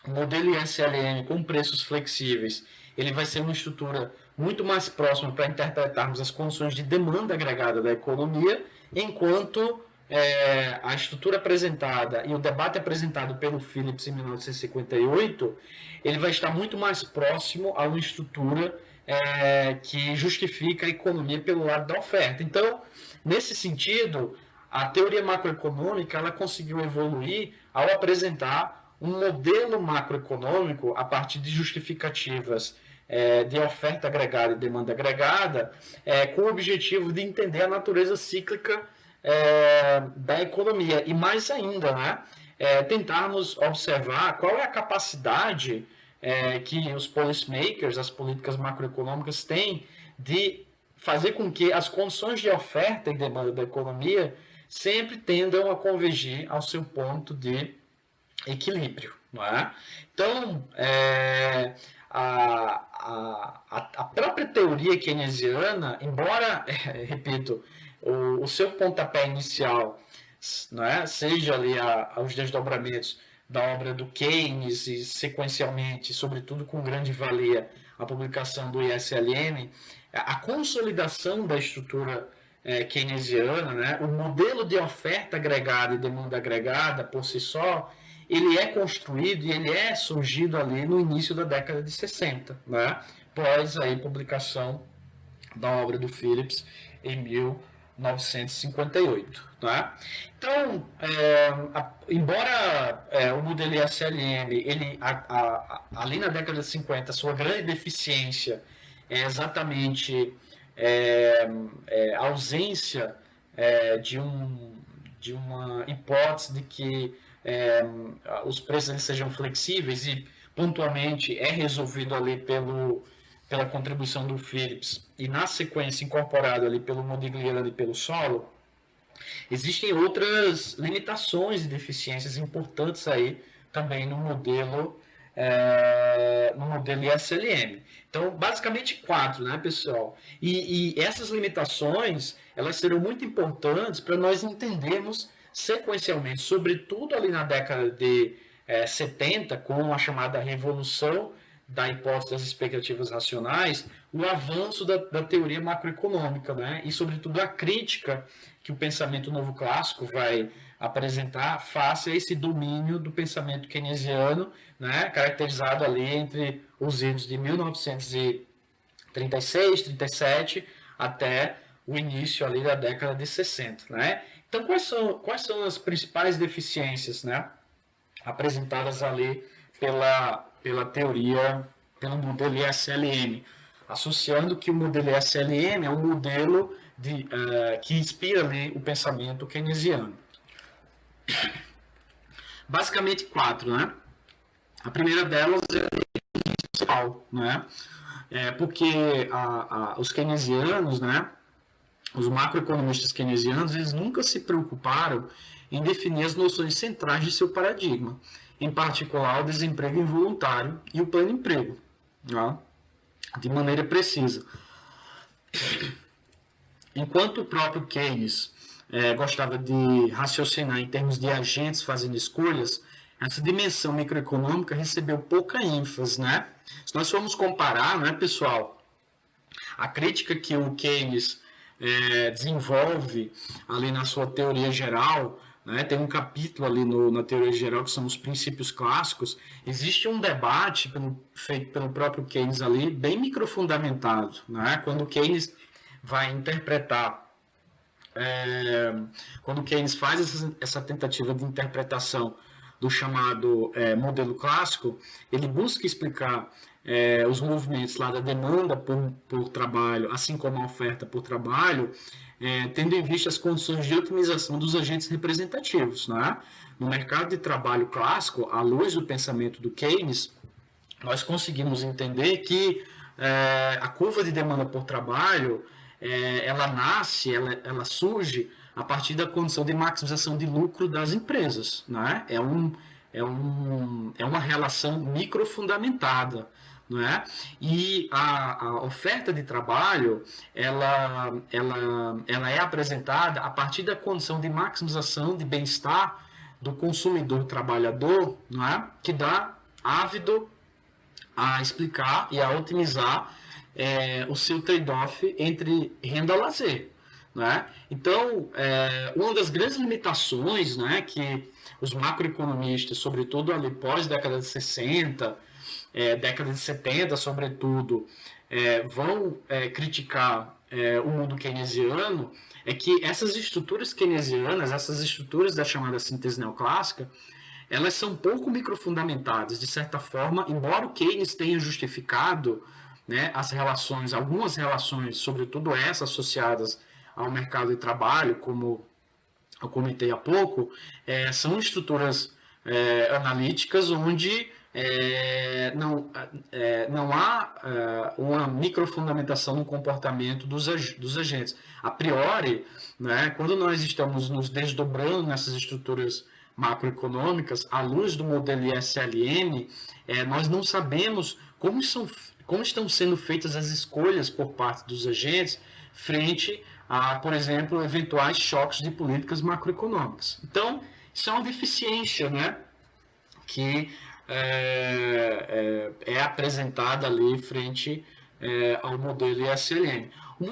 o modelo ISLM com preços flexíveis, ele vai ser uma estrutura muito mais próxima para interpretarmos as condições de demanda agregada da economia, enquanto a estrutura apresentada e o debate apresentado pelo Phillips em 1958, ele vai estar muito mais próximo a uma estrutura que justifica a economia pelo lado da oferta. Então, nesse sentido, a teoria macroeconômica ela conseguiu evoluir ao apresentar um modelo macroeconômico a partir de justificativas de oferta agregada e demanda agregada, com o objetivo de entender a natureza cíclica da economia. E mais ainda, né, tentarmos observar qual é a capacidade que os policymakers, as políticas macroeconômicas, têm de fazer com que as condições de oferta e demanda da economia sempre tendam a convergir ao seu ponto de equilíbrio, não é? Então, a própria teoria keynesiana, embora, repito, o seu pontapé inicial, não é, seja ali os desdobramentos da obra do Keynes e sequencialmente, sobretudo com grande valia, a publicação do ISLM, a consolidação da estrutura keynesiana, né, o modelo de oferta agregada e demanda agregada por si só, ele é construído e ele é surgido ali no início da década de 60, né, pós a publicação da obra do Phillips em 1958. Tá? Então, embora o modelo ISLM, ele, ali na década de 50, sua grande deficiência é exatamente a ausência de uma hipótese de que os preços eles sejam flexíveis e pontualmente é resolvido ali pela contribuição do Phillips e na sequência incorporado ali pelo Modigliani e pelo Solow, existem outras limitações e deficiências importantes aí também no modelo ISLM. Então, basicamente 4, né, pessoal? E essas limitações, elas serão muito importantes para nós entendermos sequencialmente, sobretudo ali na década de 70, com a chamada revolução da hipótese das expectativas racionais, o avanço da teoria macroeconômica, né? E, sobretudo, a crítica que o pensamento novo clássico vai apresentar face a esse domínio do pensamento keynesiano, né? Caracterizado ali entre os idos de 1936, 37, até o início ali da década de 60, né? Então, quais são as principais deficiências, né, apresentadas ali pela teoria, pelo modelo ISLM, associando que o modelo ISLM é um modelo que inspira ali o pensamento keynesiano. Basicamente 4, né? A primeira delas é social, né? Porque os keynesianos, né, os macroeconomistas keynesianos, eles nunca se preocuparam em definir as noções centrais de seu paradigma, em particular o desemprego involuntário e o pleno emprego, né, de maneira precisa. Enquanto o próprio Keynes gostava de raciocinar em termos de agentes fazendo escolhas, essa dimensão microeconômica recebeu pouca ênfase, né? Se nós formos comparar, né, pessoal, a crítica que o Keynes desenvolve ali na sua teoria geral, né, tem um capítulo ali na teoria geral que são os princípios clássicos, existe um debate feito pelo próprio Keynes ali, bem microfundamentado, né, quando o Keynes vai interpretar, quando o Keynes faz essa tentativa de interpretação do chamado modelo clássico, ele busca explicar os movimentos lá da demanda por trabalho, assim como a oferta por trabalho, tendo em vista as condições de otimização dos agentes representativos, né? No mercado de trabalho clássico, à luz do pensamento do Keynes, nós conseguimos entender que a curva de demanda por trabalho ela nasce, ela surge a partir da condição de maximização de lucro das empresas, né? É uma relação microfundamentada, não é? E a oferta de trabalho ela é apresentada a partir da condição de maximização de bem-estar do consumidor trabalhador, não é? Que dá ávido a explicar e a otimizar o seu trade-off entre renda e lazer. Né? Então, uma das grandes limitações, né, que os macroeconomistas, sobretudo ali pós década de 60, década de 70, sobretudo, vão criticar o mundo keynesiano, é que essas estruturas keynesianas, essas estruturas da chamada síntese neoclássica, elas são pouco microfundamentadas, de certa forma, embora o Keynes tenha justificado, né, as relações, algumas relações, sobretudo essas associadas ao mercado de trabalho, como eu comentei há pouco, são estruturas analíticas onde não há uma microfundamentação no comportamento dos agentes. A priori, né, quando nós estamos nos desdobrando nessas estruturas macroeconômicas, à luz do modelo ISLM, nós não sabemos como estão sendo feitas as escolhas por parte dos agentes frente a, por exemplo, eventuais choques de políticas macroeconômicas. Então, isso é uma deficiência, né, que é apresentada ali frente ao modelo ISLM. O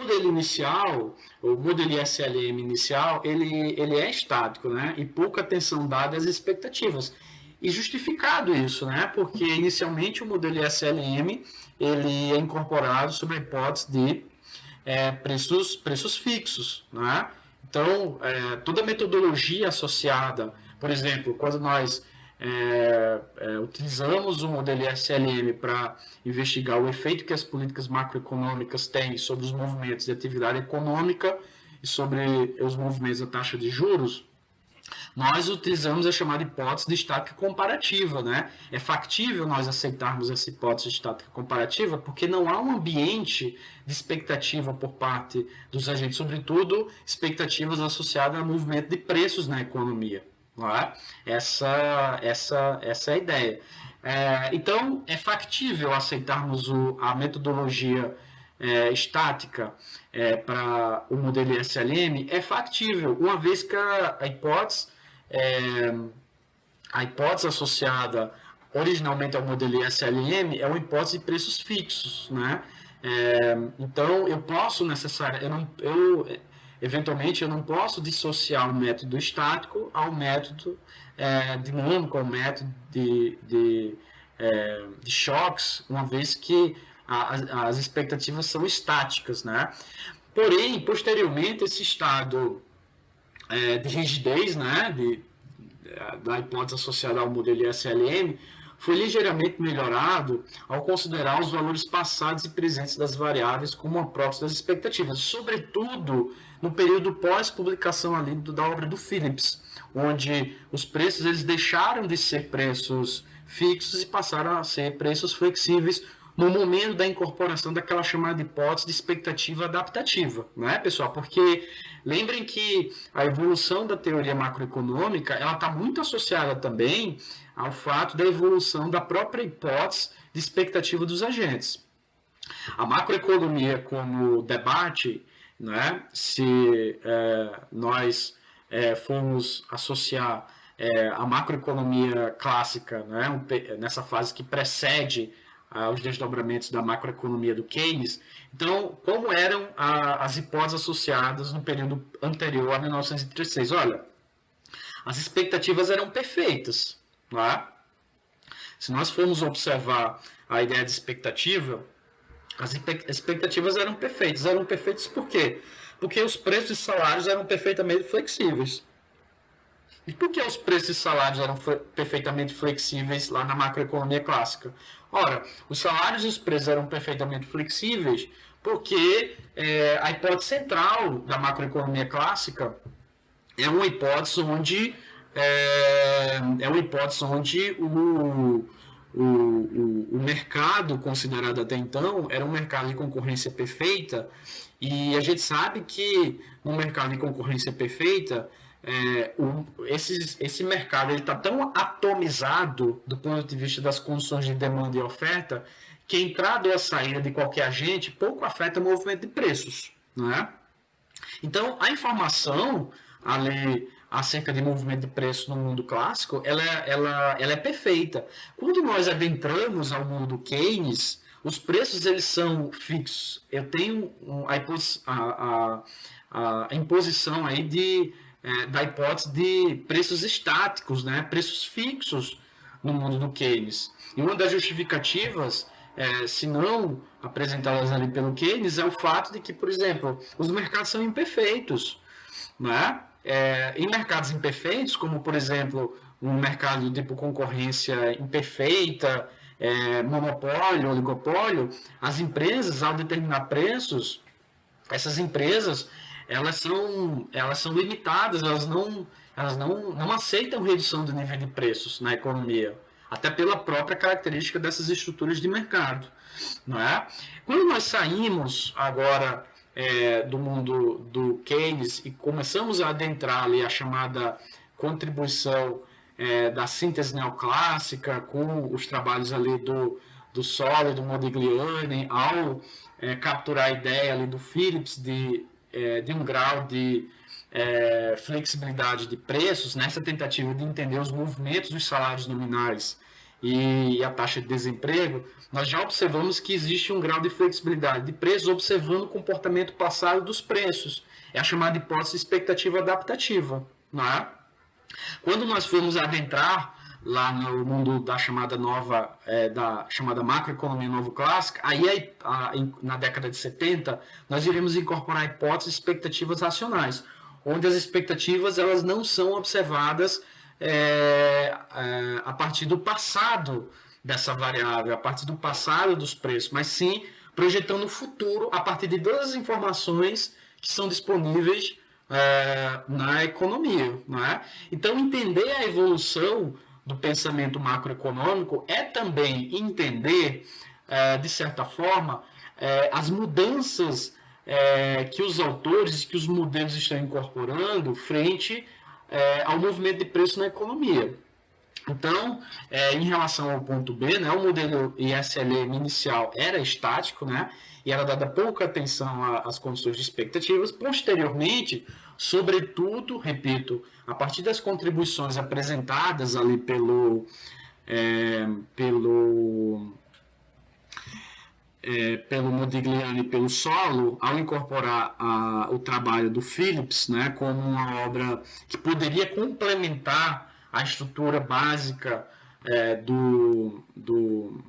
modelo ISLM inicial, ele é estático, né? E pouca atenção dada às expectativas. E justificado isso, né? Porque inicialmente o modelo ISLM ele é incorporado sob a hipótese de preços fixos, né? Então, toda a metodologia associada, por exemplo, quando nós utilizamos o modelo SLM para investigar o efeito que as políticas macroeconômicas têm sobre os movimentos de atividade econômica e sobre os movimentos da taxa de juros, nós utilizamos a chamada hipótese de estática comparativa, né? É factível nós aceitarmos essa hipótese de estática comparativa porque não há um ambiente de expectativa por parte dos agentes, sobretudo expectativas associadas ao movimento de preços na economia. Não é? Essa é a ideia. Então, é factível aceitarmos a metodologia estática para o modelo SLM? É factível, uma vez que é, a hipótese associada originalmente ao modelo SLM é uma hipótese de preços fixos, né? Então eu posso eventualmente eu não posso dissociar o método estático ao método dinâmico, ao método de choques, uma vez que as expectativas são estáticas, né? Porém, posteriormente, esse estado de rigidez, né, da hipótese associada ao modelo SLM, foi ligeiramente melhorado ao considerar os valores passados e presentes das variáveis como uma próxima das expectativas, sobretudo no período pós-publicação ali da obra do Phillips, onde os preços eles deixaram de ser preços fixos e passaram a ser preços flexíveis no momento da incorporação daquela chamada hipótese de expectativa adaptativa, não é, pessoal? Porque lembrem que a evolução da teoria macroeconômica ela está muito associada também ao fato da evolução da própria hipótese de expectativa dos agentes. A macroeconomia como debate, né, se nós formos associar a macroeconomia clássica, né, nessa fase que precede os desdobramentos da macroeconomia do Keynes. Então, como eram as hipóteses associadas no período anterior a 1936? Olha, as expectativas eram perfeitas. Não é? Se nós formos observar a ideia de expectativa, as expectativas eram perfeitas. Eram perfeitas por quê? Porque os preços e salários eram perfeitamente flexíveis. E por que os preços e salários eram perfeitamente flexíveis lá na macroeconomia clássica? Ora, os salários e os preços eram perfeitamente flexíveis porque a hipótese central da macroeconomia clássica é uma hipótese onde o mercado considerado até então era um mercado de concorrência perfeita, e a gente sabe que no mercado de concorrência perfeita esse mercado está tão atomizado do ponto de vista das condições de demanda e oferta que a entrada ou a saída de qualquer agente pouco afeta o movimento de preços, né? Então, a informação ali acerca de movimento de preço no mundo clássico, ela é perfeita. Quando nós adentramos ao mundo do Keynes, os preços eles são fixos. Eu tenho a imposição aí da hipótese de preços estáticos, né? Preços fixos no mundo do Keynes. E uma das justificativas, se não apresentadas ali pelo Keynes, é o fato de que, por exemplo, os mercados são imperfeitos. Né? Em mercados imperfeitos, como por exemplo um mercado tipo concorrência imperfeita, monopólio, oligopólio, as empresas ao determinar preços, essas empresas elas são limitadas, elas não aceitam redução do nível de preços na economia. até pela própria característica dessas estruturas de mercado, não é? Quando nós saímos agora do mundo do Keynes e começamos a adentrar ali a chamada contribuição da síntese neoclássica, com os trabalhos ali do Solow e do Modigliani, ao capturar a ideia ali do Phillips de um grau de flexibilidade de preços, nessa tentativa de entender os movimentos dos salários nominais e a taxa de desemprego, nós já observamos que existe um grau de flexibilidade de preços observando o comportamento passado dos preços. É a chamada hipótese de expectativa adaptativa, não é? Quando nós formos adentrar lá no mundo da chamada da chamada macroeconomia novo clássica, aí na década de 70, nós iremos incorporar a hipótese de expectativas racionais, onde as expectativas elas não são observadas a partir do passado dessa variável, a partir do passado dos preços, mas sim projetando o futuro a partir de todas as informações que são disponíveis na economia. Não é? Então, entender a evolução do pensamento macroeconômico é também entender, de certa forma, as mudanças que os autores, que os modelos estão incorporando frente ao movimento de preço na economia. Então, em relação ao ponto B, né, o modelo ISLM inicial era estático, né, e era dada pouca atenção às condições de expectativas. Posteriormente, sobretudo, repito, a partir das contribuições apresentadas ali pelo Modigliani e pelo Solow, ao incorporar o trabalho do Phillips, né, como uma obra que poderia complementar a estrutura básica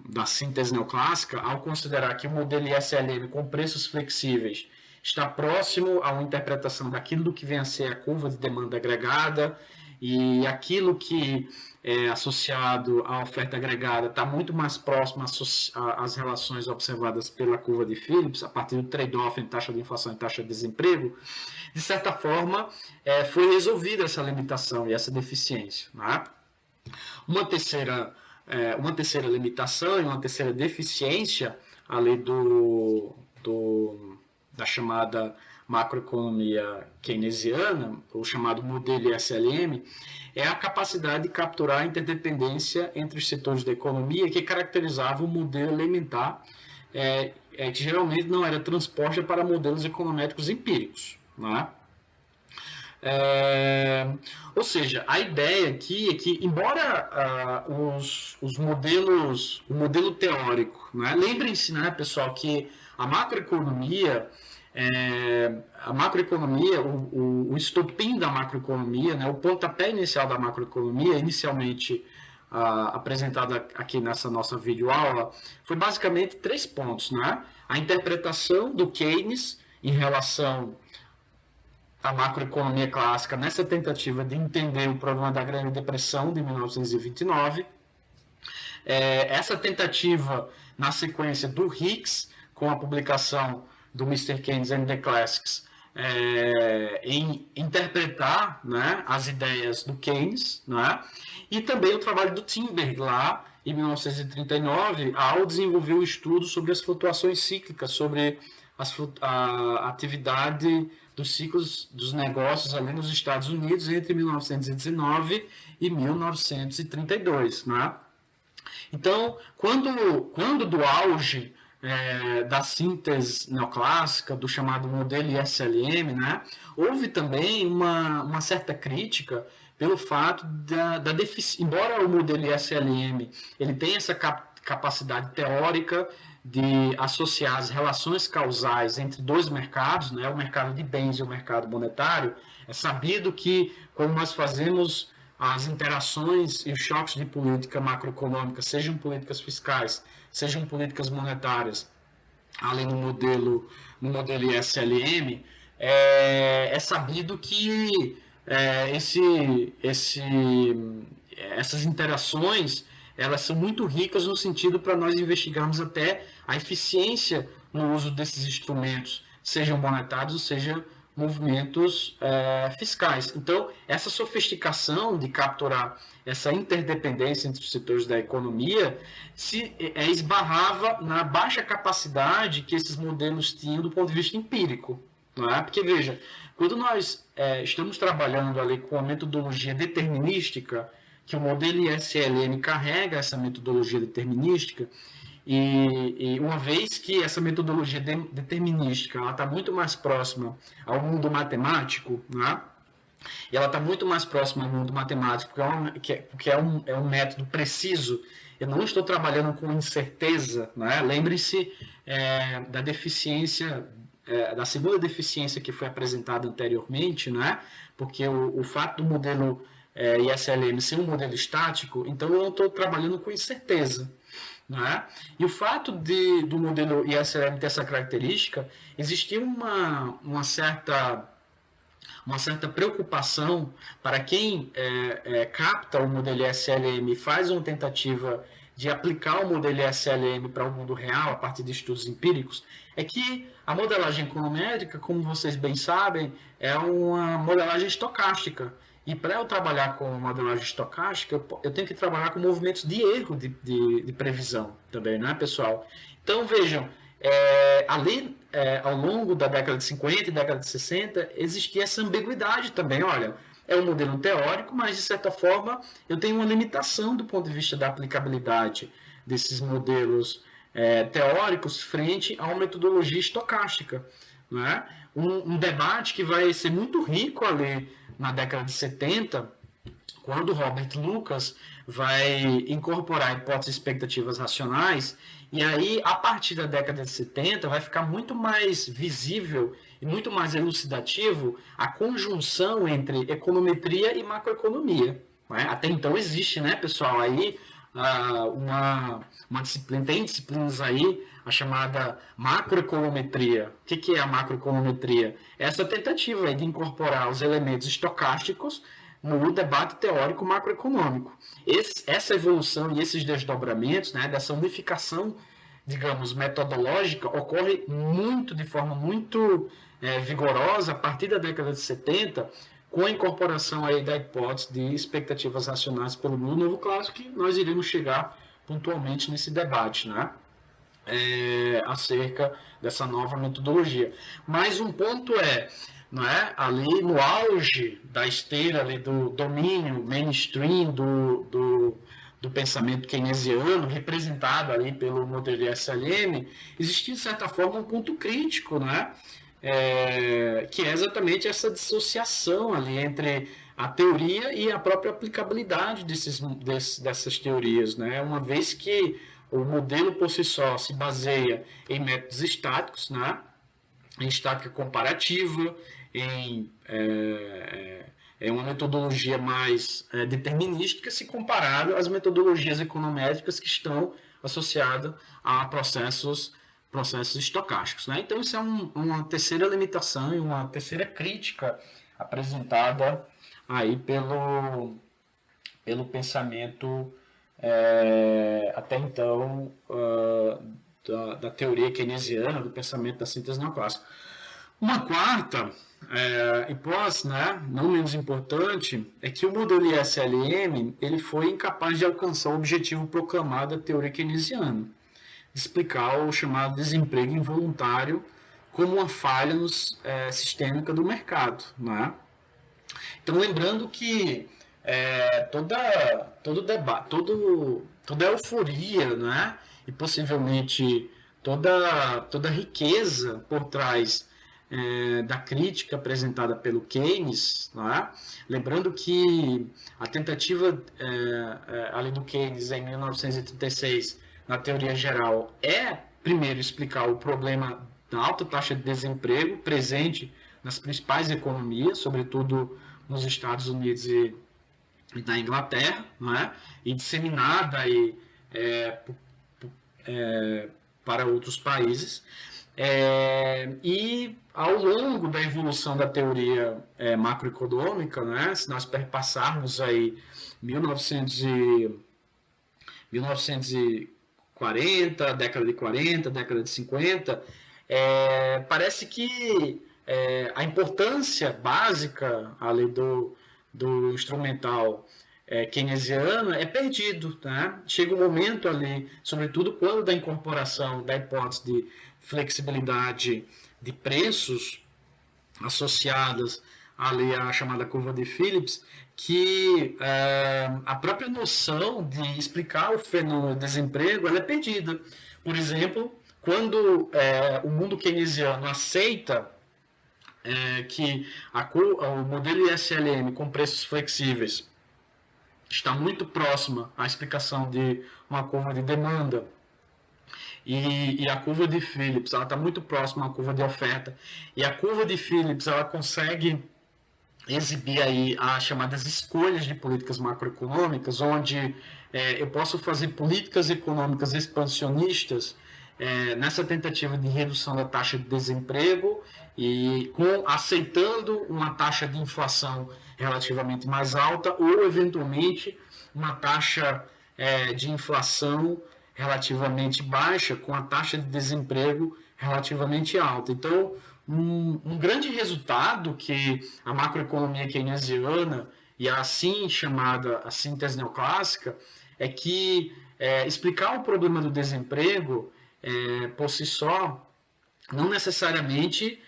da síntese neoclássica, ao considerar que o modelo ISLM com preços flexíveis está próximo a uma interpretação daquilo do que vem a ser a curva de demanda agregada, e aquilo que é associado à oferta agregada está muito mais próximo às relações observadas pela curva de Phillips, a partir do trade-off entre taxa de inflação e taxa de desemprego. De certa forma, foi resolvida essa limitação e essa deficiência. Né? Uma terceira limitação e uma terceira deficiência, além da chamada macroeconomia keynesiana, o chamado modelo ISLM, é a capacidade de capturar a interdependência entre os setores da economia que caracterizava o modelo elementar, que geralmente não era transposta para modelos econométricos empíricos. Né? Ou seja, a ideia aqui é que, embora o modelo teórico, né? Lembrem-se, né, pessoal, que a macroeconomia, o estopim da macroeconomia, né, o pontapé inicial da macroeconomia, inicialmente apresentado aqui nessa nossa videoaula, foi basicamente 3 pontos. Né? A interpretação do Keynes em relação à macroeconomia clássica, nessa tentativa de entender o problema da Grande Depressão de 1929, essa tentativa na sequência do Hicks, com a publicação do Mr. Keynes and the Classics, em interpretar, né, as ideias do Keynes, né, e também o trabalho do Timberg lá em 1939, ao desenvolver o estudo sobre as flutuações cíclicas, sobre a atividade dos ciclos dos negócios ali nos Estados Unidos entre 1919 e 1932. Né? Então, quando do auge da síntese neoclássica, do chamado modelo ISLM, né, houve também uma certa crítica pelo fato embora o modelo ISLM ele tenha essa capacidade teórica de associar as relações causais entre dois mercados, né, o mercado de bens e o mercado monetário, é sabido que quando nós fazemos as interações e os choques de política macroeconômica, sejam políticas fiscais, sejam políticas monetárias, além do modelo ISLM, é sabido que essas interações elas são muito ricas no sentido para nós investigarmos até a eficiência no uso desses instrumentos, sejam monetários ou seja movimentos fiscais. Então, essa sofisticação de capturar essa interdependência entre os setores da economia se esbarrava na baixa capacidade que esses modelos tinham do ponto de vista empírico. Não é? Porque, veja, quando nós estamos trabalhando ali com a metodologia determinística, que o modelo ISLM carrega essa metodologia determinística, e uma vez que essa metodologia determinística está muito mais próxima ao mundo matemático, né? E ela está muito mais próxima ao mundo matemático, porque é um método preciso. Eu não estou trabalhando com incerteza. Né? Lembre-se da deficiência, da segunda deficiência que foi apresentada anteriormente, né? Porque o fato do modelo ISLM ser um modelo estático, então eu não estou trabalhando com incerteza. Né? E o fato do modelo ISLM ter essa característica, existia uma certa preocupação para quem capta o modelo ISLM e faz uma tentativa de aplicar o modelo ISLM para o mundo real a partir de estudos empíricos, é que a modelagem econométrica, como vocês bem sabem, é uma modelagem estocástica. E para eu trabalhar com modelagem estocástica, eu tenho que trabalhar com movimentos de erro de previsão também, né, pessoal? Então, vejam, ali, ao longo da década de 50 e década de 60, existia essa ambiguidade também. Olha, é um modelo teórico, mas, de certa forma, eu tenho uma limitação do ponto de vista da aplicabilidade desses modelos teóricos frente a uma metodologia estocástica. Né? Um debate que vai ser muito rico ali na década de 70, quando Robert Lucas vai incorporar hipóteses expectativas racionais, e aí, a partir da década de 70, vai ficar muito mais visível e muito mais elucidativo a conjunção entre econometria e macroeconomia. Né? Até então existe, né, pessoal, aí uma disciplina, tem disciplinas aí, a chamada macroeconometria. O que é a macroeconometria? Essa tentativa aí de incorporar os elementos estocásticos no debate teórico macroeconômico. Essa evolução e esses desdobramentos, né, dessa unificação, digamos, metodológica, ocorre de forma muito vigorosa a partir da década de 70, com a incorporação aí da hipótese de expectativas racionais pelo mundo novo clássico, que nós iremos chegar pontualmente nesse debate, né? Acerca dessa nova metodologia. Mas um ponto não é, ali no auge da esteira ali do domínio mainstream do pensamento keynesiano, representado ali pelo modelo SLM, existia, de certa forma, um ponto crítico, né? Que é exatamente essa dissociação ali entre a teoria e a própria aplicabilidade dessas teorias, né? Uma vez que o modelo por si só se baseia em métodos estáticos, né? Em estática comparativa, em uma metodologia mais determinística, se comparado às metodologias econométricas que estão associadas a processos estocásticos. Né? Então, isso é uma terceira limitação e uma terceira crítica apresentada aí pelo pensamento até então da teoria keynesiana, do pensamento da síntese neoclássica. Uma quarta hipótese, né, não menos importante, é que o modelo ISLM ele foi incapaz de alcançar o objetivo proclamado da teoria keynesiana, de explicar o chamado desemprego involuntário como uma falha sistêmica do mercado. Né? Então, lembrando que toda a euforia, né? E possivelmente toda a riqueza por trás da crítica apresentada pelo Keynes, né? Lembrando que a tentativa ali do Keynes em 1936 na teoria geral primeiro explicar o problema da alta taxa de desemprego presente nas principais economias, sobretudo nos Estados Unidos e na Inglaterra, não é? E disseminada aí, para outros países. E ao longo da evolução da teoria macroeconômica, né, se nós perpassarmos aí 1940, década de 40, década de 50, parece que a importância básica ali do instrumental keynesiano é perdido, tá? Chega um momento ali, sobretudo quando da incorporação da hipótese de flexibilidade de preços associadas ali à chamada curva de Phillips, que a própria noção de explicar o fenômeno do desemprego ela é perdida. Por exemplo, quando o mundo keynesiano aceita que o modelo ISLM com preços flexíveis está muito próxima à explicação de uma curva de demanda e a curva de Phillips ela está muito próxima à curva de oferta e a curva de Phillips ela consegue exibir aí as chamadas escolhas de políticas macroeconômicas, onde eu posso fazer políticas econômicas expansionistas nessa tentativa de redução da taxa de desemprego e aceitando uma taxa de inflação relativamente mais alta ou, eventualmente, uma taxa de inflação relativamente baixa com a taxa de desemprego relativamente alta. Então, um grande resultado que a macroeconomia keynesiana e a assim chamada a síntese neoclássica é que explicar o problema do desemprego por si só não necessariamente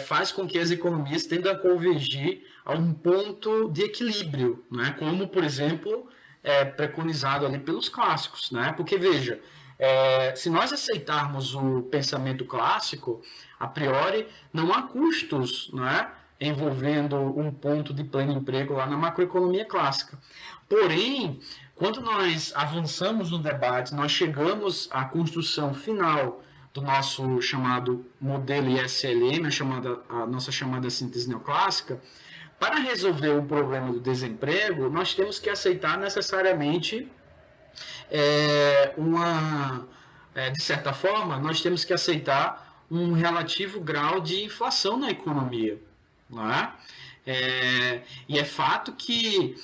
faz com que as economias tendam a convergir a um ponto de equilíbrio, né? Como, por exemplo, preconizado ali pelos clássicos, né? Porque, veja, se nós aceitarmos o pensamento clássico, a priori, não há custos, né, envolvendo um ponto de pleno emprego lá na macroeconomia clássica. Porém, quando nós avançamos no debate, nós chegamos à construção final do nosso chamado modelo ISLM, a nossa chamada síntese neoclássica, para resolver o problema do desemprego, nós temos que aceitar necessariamente de certa forma, nós temos que aceitar um relativo grau de inflação na economia. Não é? E é fato que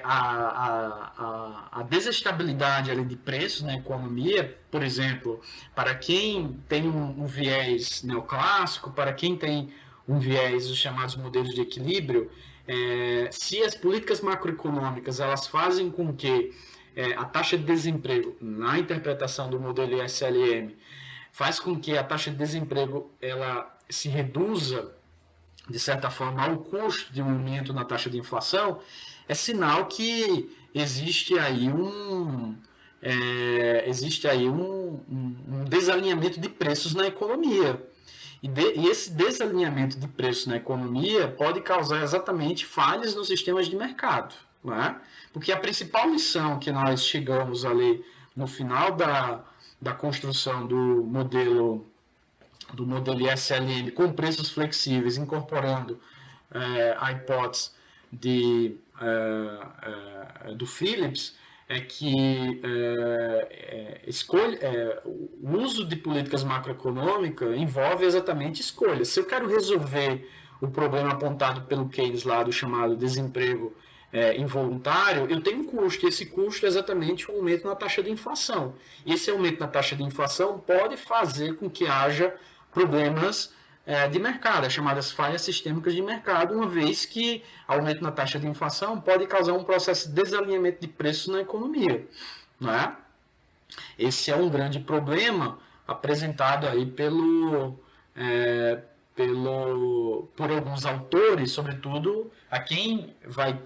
a desestabilidade ali de preços na economia, por exemplo, para quem tem um viés neoclássico, para quem tem um viés dos chamados modelos de equilíbrio, se as políticas macroeconômicas elas fazem com que a taxa de desemprego, na interpretação do modelo ISLM, faz com que a taxa de desemprego ela se reduza de certa forma, ao custo de um aumento na taxa de inflação, é sinal que existe aí um desalinhamento de preços na economia. E esse desalinhamento de preços na economia pode causar exatamente falhas nos sistemas de mercado. Não é? Porque a principal lição que nós chegamos ali no final da construção do modelo ISLM com preços flexíveis, incorporando a hipótese do Phillips, é que o uso de políticas macroeconômicas envolve exatamente escolhas. Se eu quero resolver o problema apontado pelo Keynes lá do chamado desemprego involuntário, eu tenho um custo, e esse custo é exatamente o aumento na taxa de inflação. E esse aumento na taxa de inflação pode fazer com que haja problemas de mercado, as chamadas falhas sistêmicas de mercado, uma vez que aumento na taxa de inflação pode causar um processo de desalinhamento de preços na economia. Não é? Esse é um grande problema apresentado aí por alguns autores, sobretudo a quem vai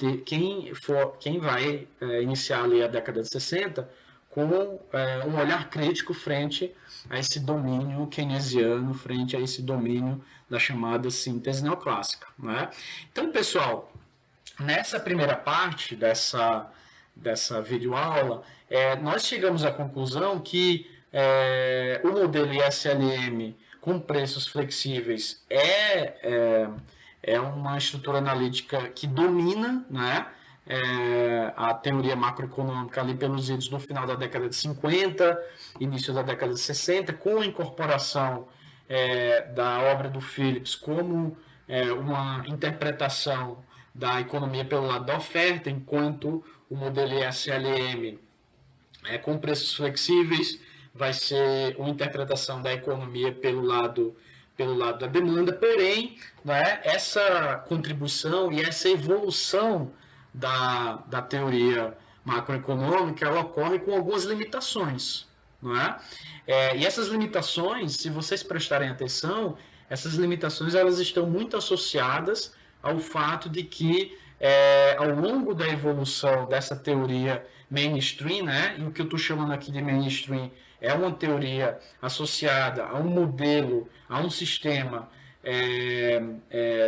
iniciar ali a década de 60 com um olhar crítico frente a esse domínio keynesiano, frente a esse domínio da chamada síntese neoclássica. Né? Então, pessoal, nessa primeira parte dessa videoaula, nós chegamos à conclusão que o modelo ISLM com preços flexíveis é uma estrutura analítica que domina, né, a teoria macroeconômica ali pelos idos do final da década de 50, início da década de 60, com a incorporação da obra do Phillips como uma interpretação da economia pelo lado da oferta, enquanto o modelo ISLM com preços flexíveis vai ser uma interpretação da economia pelo lado pelo lado da demanda, porém, né, essa contribuição e essa evolução da teoria macroeconômica, ela ocorre com algumas limitações, não é? E essas limitações, se vocês prestarem atenção, essas limitações elas estão muito associadas ao fato de que, ao longo da evolução dessa teoria mainstream, né, e o que eu estou chamando aqui de mainstream é uma teoria associada a um modelo, a um sistema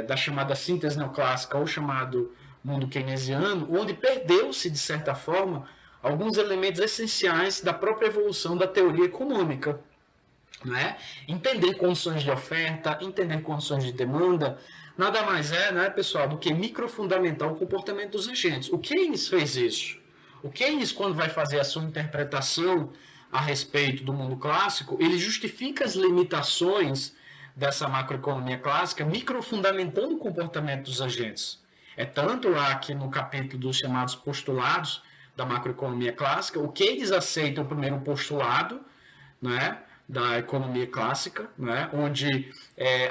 da chamada síntese neoclássica ou chamado mundo keynesiano, onde perdeu-se, de certa forma, alguns elementos essenciais da própria evolução da teoria econômica. Né? Entender condições de oferta, entender condições de demanda, nada mais é, né, pessoal, do que microfundamentar o comportamento dos agentes. O Keynes fez isso. O Keynes, quando vai fazer a sua interpretação a respeito do mundo clássico, ele justifica as limitações dessa macroeconomia clássica, microfundamentando o comportamento dos agentes. É tanto lá que no capítulo dos chamados postulados da macroeconomia clássica, o Keynes aceita o primeiro postulado, né, da economia clássica, né, onde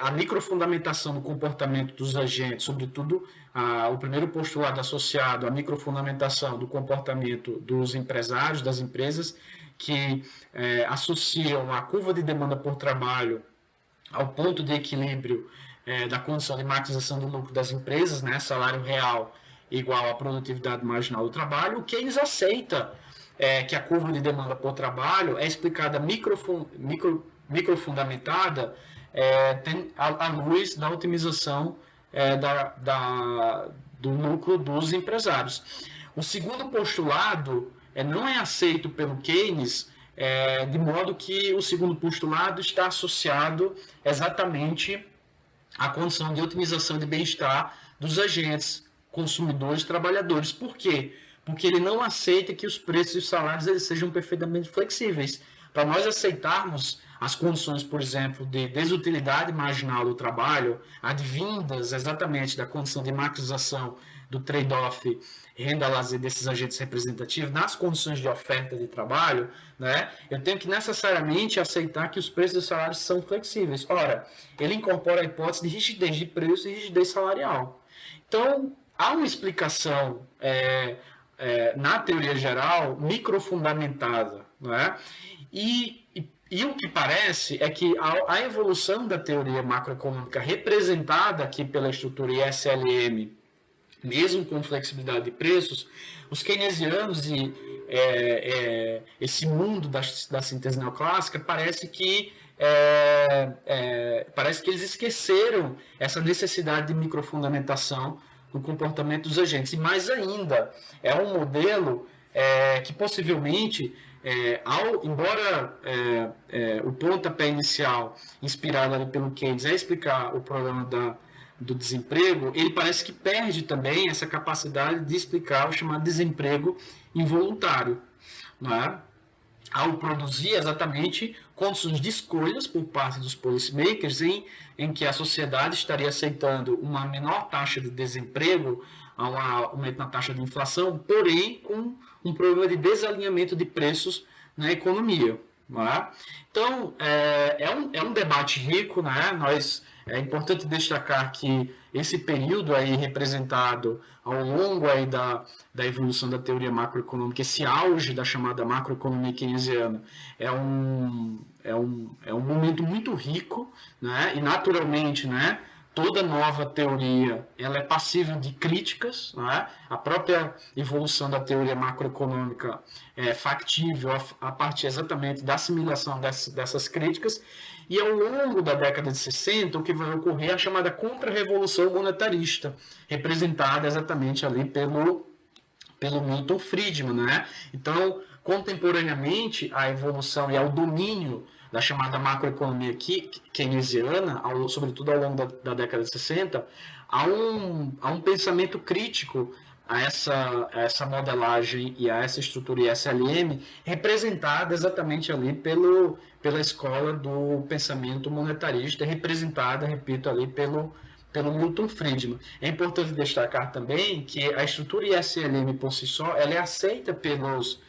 a microfundamentação do comportamento dos agentes, sobretudo o primeiro postulado associado à microfundamentação do comportamento dos empresários, das empresas, que associam a curva de demanda por trabalho ao ponto de equilíbrio da condição de maximização do lucro das empresas, né, salário real igual à produtividade marginal do trabalho, o Keynes aceita que a curva de demanda por trabalho é explicada microfundamentada à luz da otimização do lucro dos empresários. O segundo postulado não é aceito pelo Keynes, de modo que o segundo postulado está associado exatamente à condição de otimização de bem-estar dos agentes, consumidores, trabalhadores. Por quê? Porque ele não aceita que os preços e os salários eles sejam perfeitamente flexíveis. Para nós aceitarmos as condições, por exemplo, de desutilidade marginal do trabalho, advindas exatamente da condição de maximização do trade-off renda-lazer desses agentes representativos nas condições de oferta de trabalho, né, eu tenho que necessariamente aceitar que os preços e os salários são flexíveis. Ora, ele incorpora a hipótese de rigidez de preço e rigidez salarial. Então, há uma explicação na teoria geral, microfundamentada. Não é? E o que parece é que a evolução da teoria macroeconômica representada aqui pela estrutura ISLM, mesmo com flexibilidade de preços, os keynesianos e esse mundo da síntese neoclássica parece que eles esqueceram essa necessidade de microfundamentação no comportamento dos agentes. E mais ainda, é um modelo que possivelmente, embora o pontapé inicial inspirado ali pelo Keynes explicar o problema do desemprego, ele parece que perde também essa capacidade de explicar o chamado desemprego involuntário, não é? Ao produzir exatamente condições de escolhas por parte dos policymakers em que a sociedade estaria aceitando uma menor taxa de desemprego, um aumento na taxa de inflação, porém com um problema de desalinhamento de preços na economia. Não é? Então, é um debate rico, né? É importante destacar que esse período aí representado ao longo aí da evolução da teoria macroeconômica, esse auge da chamada macroeconomia keynesiana, é um momento muito rico, né? E naturalmente, né, toda nova teoria ela é passível de críticas, né? A própria evolução da teoria macroeconômica é factível a partir exatamente da assimilação dessas críticas. E ao longo da década de 60, o que vai ocorrer é a chamada contra-revolução monetarista, representada exatamente ali pelo Milton Friedman, né? Então, contemporaneamente, a evolução e ao domínio da chamada macroeconomia keynesiana, sobretudo ao longo da década de 60, há um pensamento crítico a essa modelagem e a essa estrutura ISLM, representada exatamente ali pela escola do pensamento monetarista, representada, repito, ali pelo Milton Friedman. É importante destacar também que a estrutura ISLM por si só ela é aceita pelos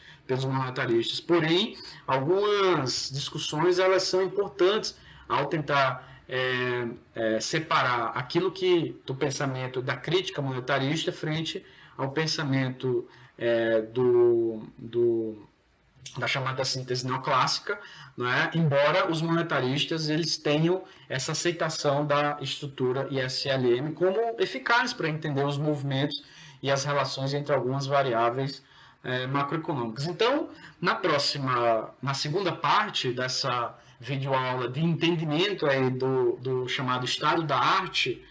monetaristas, porém algumas discussões elas são importantes ao tentar separar aquilo que do pensamento da crítica monetarista frente ao pensamento da chamada síntese neoclássica, né? Embora os monetaristas eles tenham essa aceitação da estrutura ISLM como eficaz para entender os movimentos e as relações entre algumas variáveis macroeconômicas. Então, na segunda parte dessa videoaula de entendimento aí do chamado estado da arte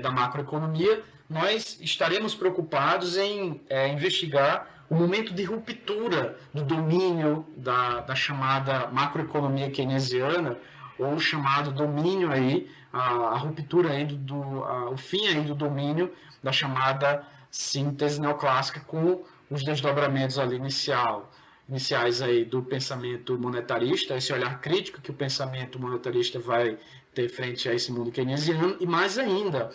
da macroeconomia, nós estaremos preocupados em investigar o momento de ruptura do domínio da chamada macroeconomia keynesiana, ou chamado domínio aí, a ruptura aí o fim aí do domínio da chamada síntese neoclássica com os desdobramentos ali iniciais aí do pensamento monetarista, esse olhar crítico que o pensamento monetarista vai ter frente a esse mundo keynesiano, e mais ainda,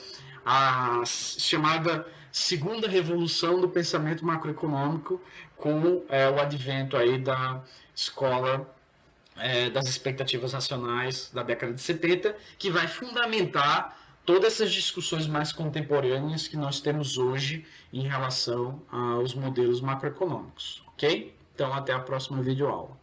a chamada segunda revolução do pensamento macroeconômico com o advento aí da escola das expectativas racionais da década de 70, que vai fundamentar todas essas discussões mais contemporâneas que nós temos hoje em relação aos modelos macroeconômicos, ok? Então, até a próxima videoaula.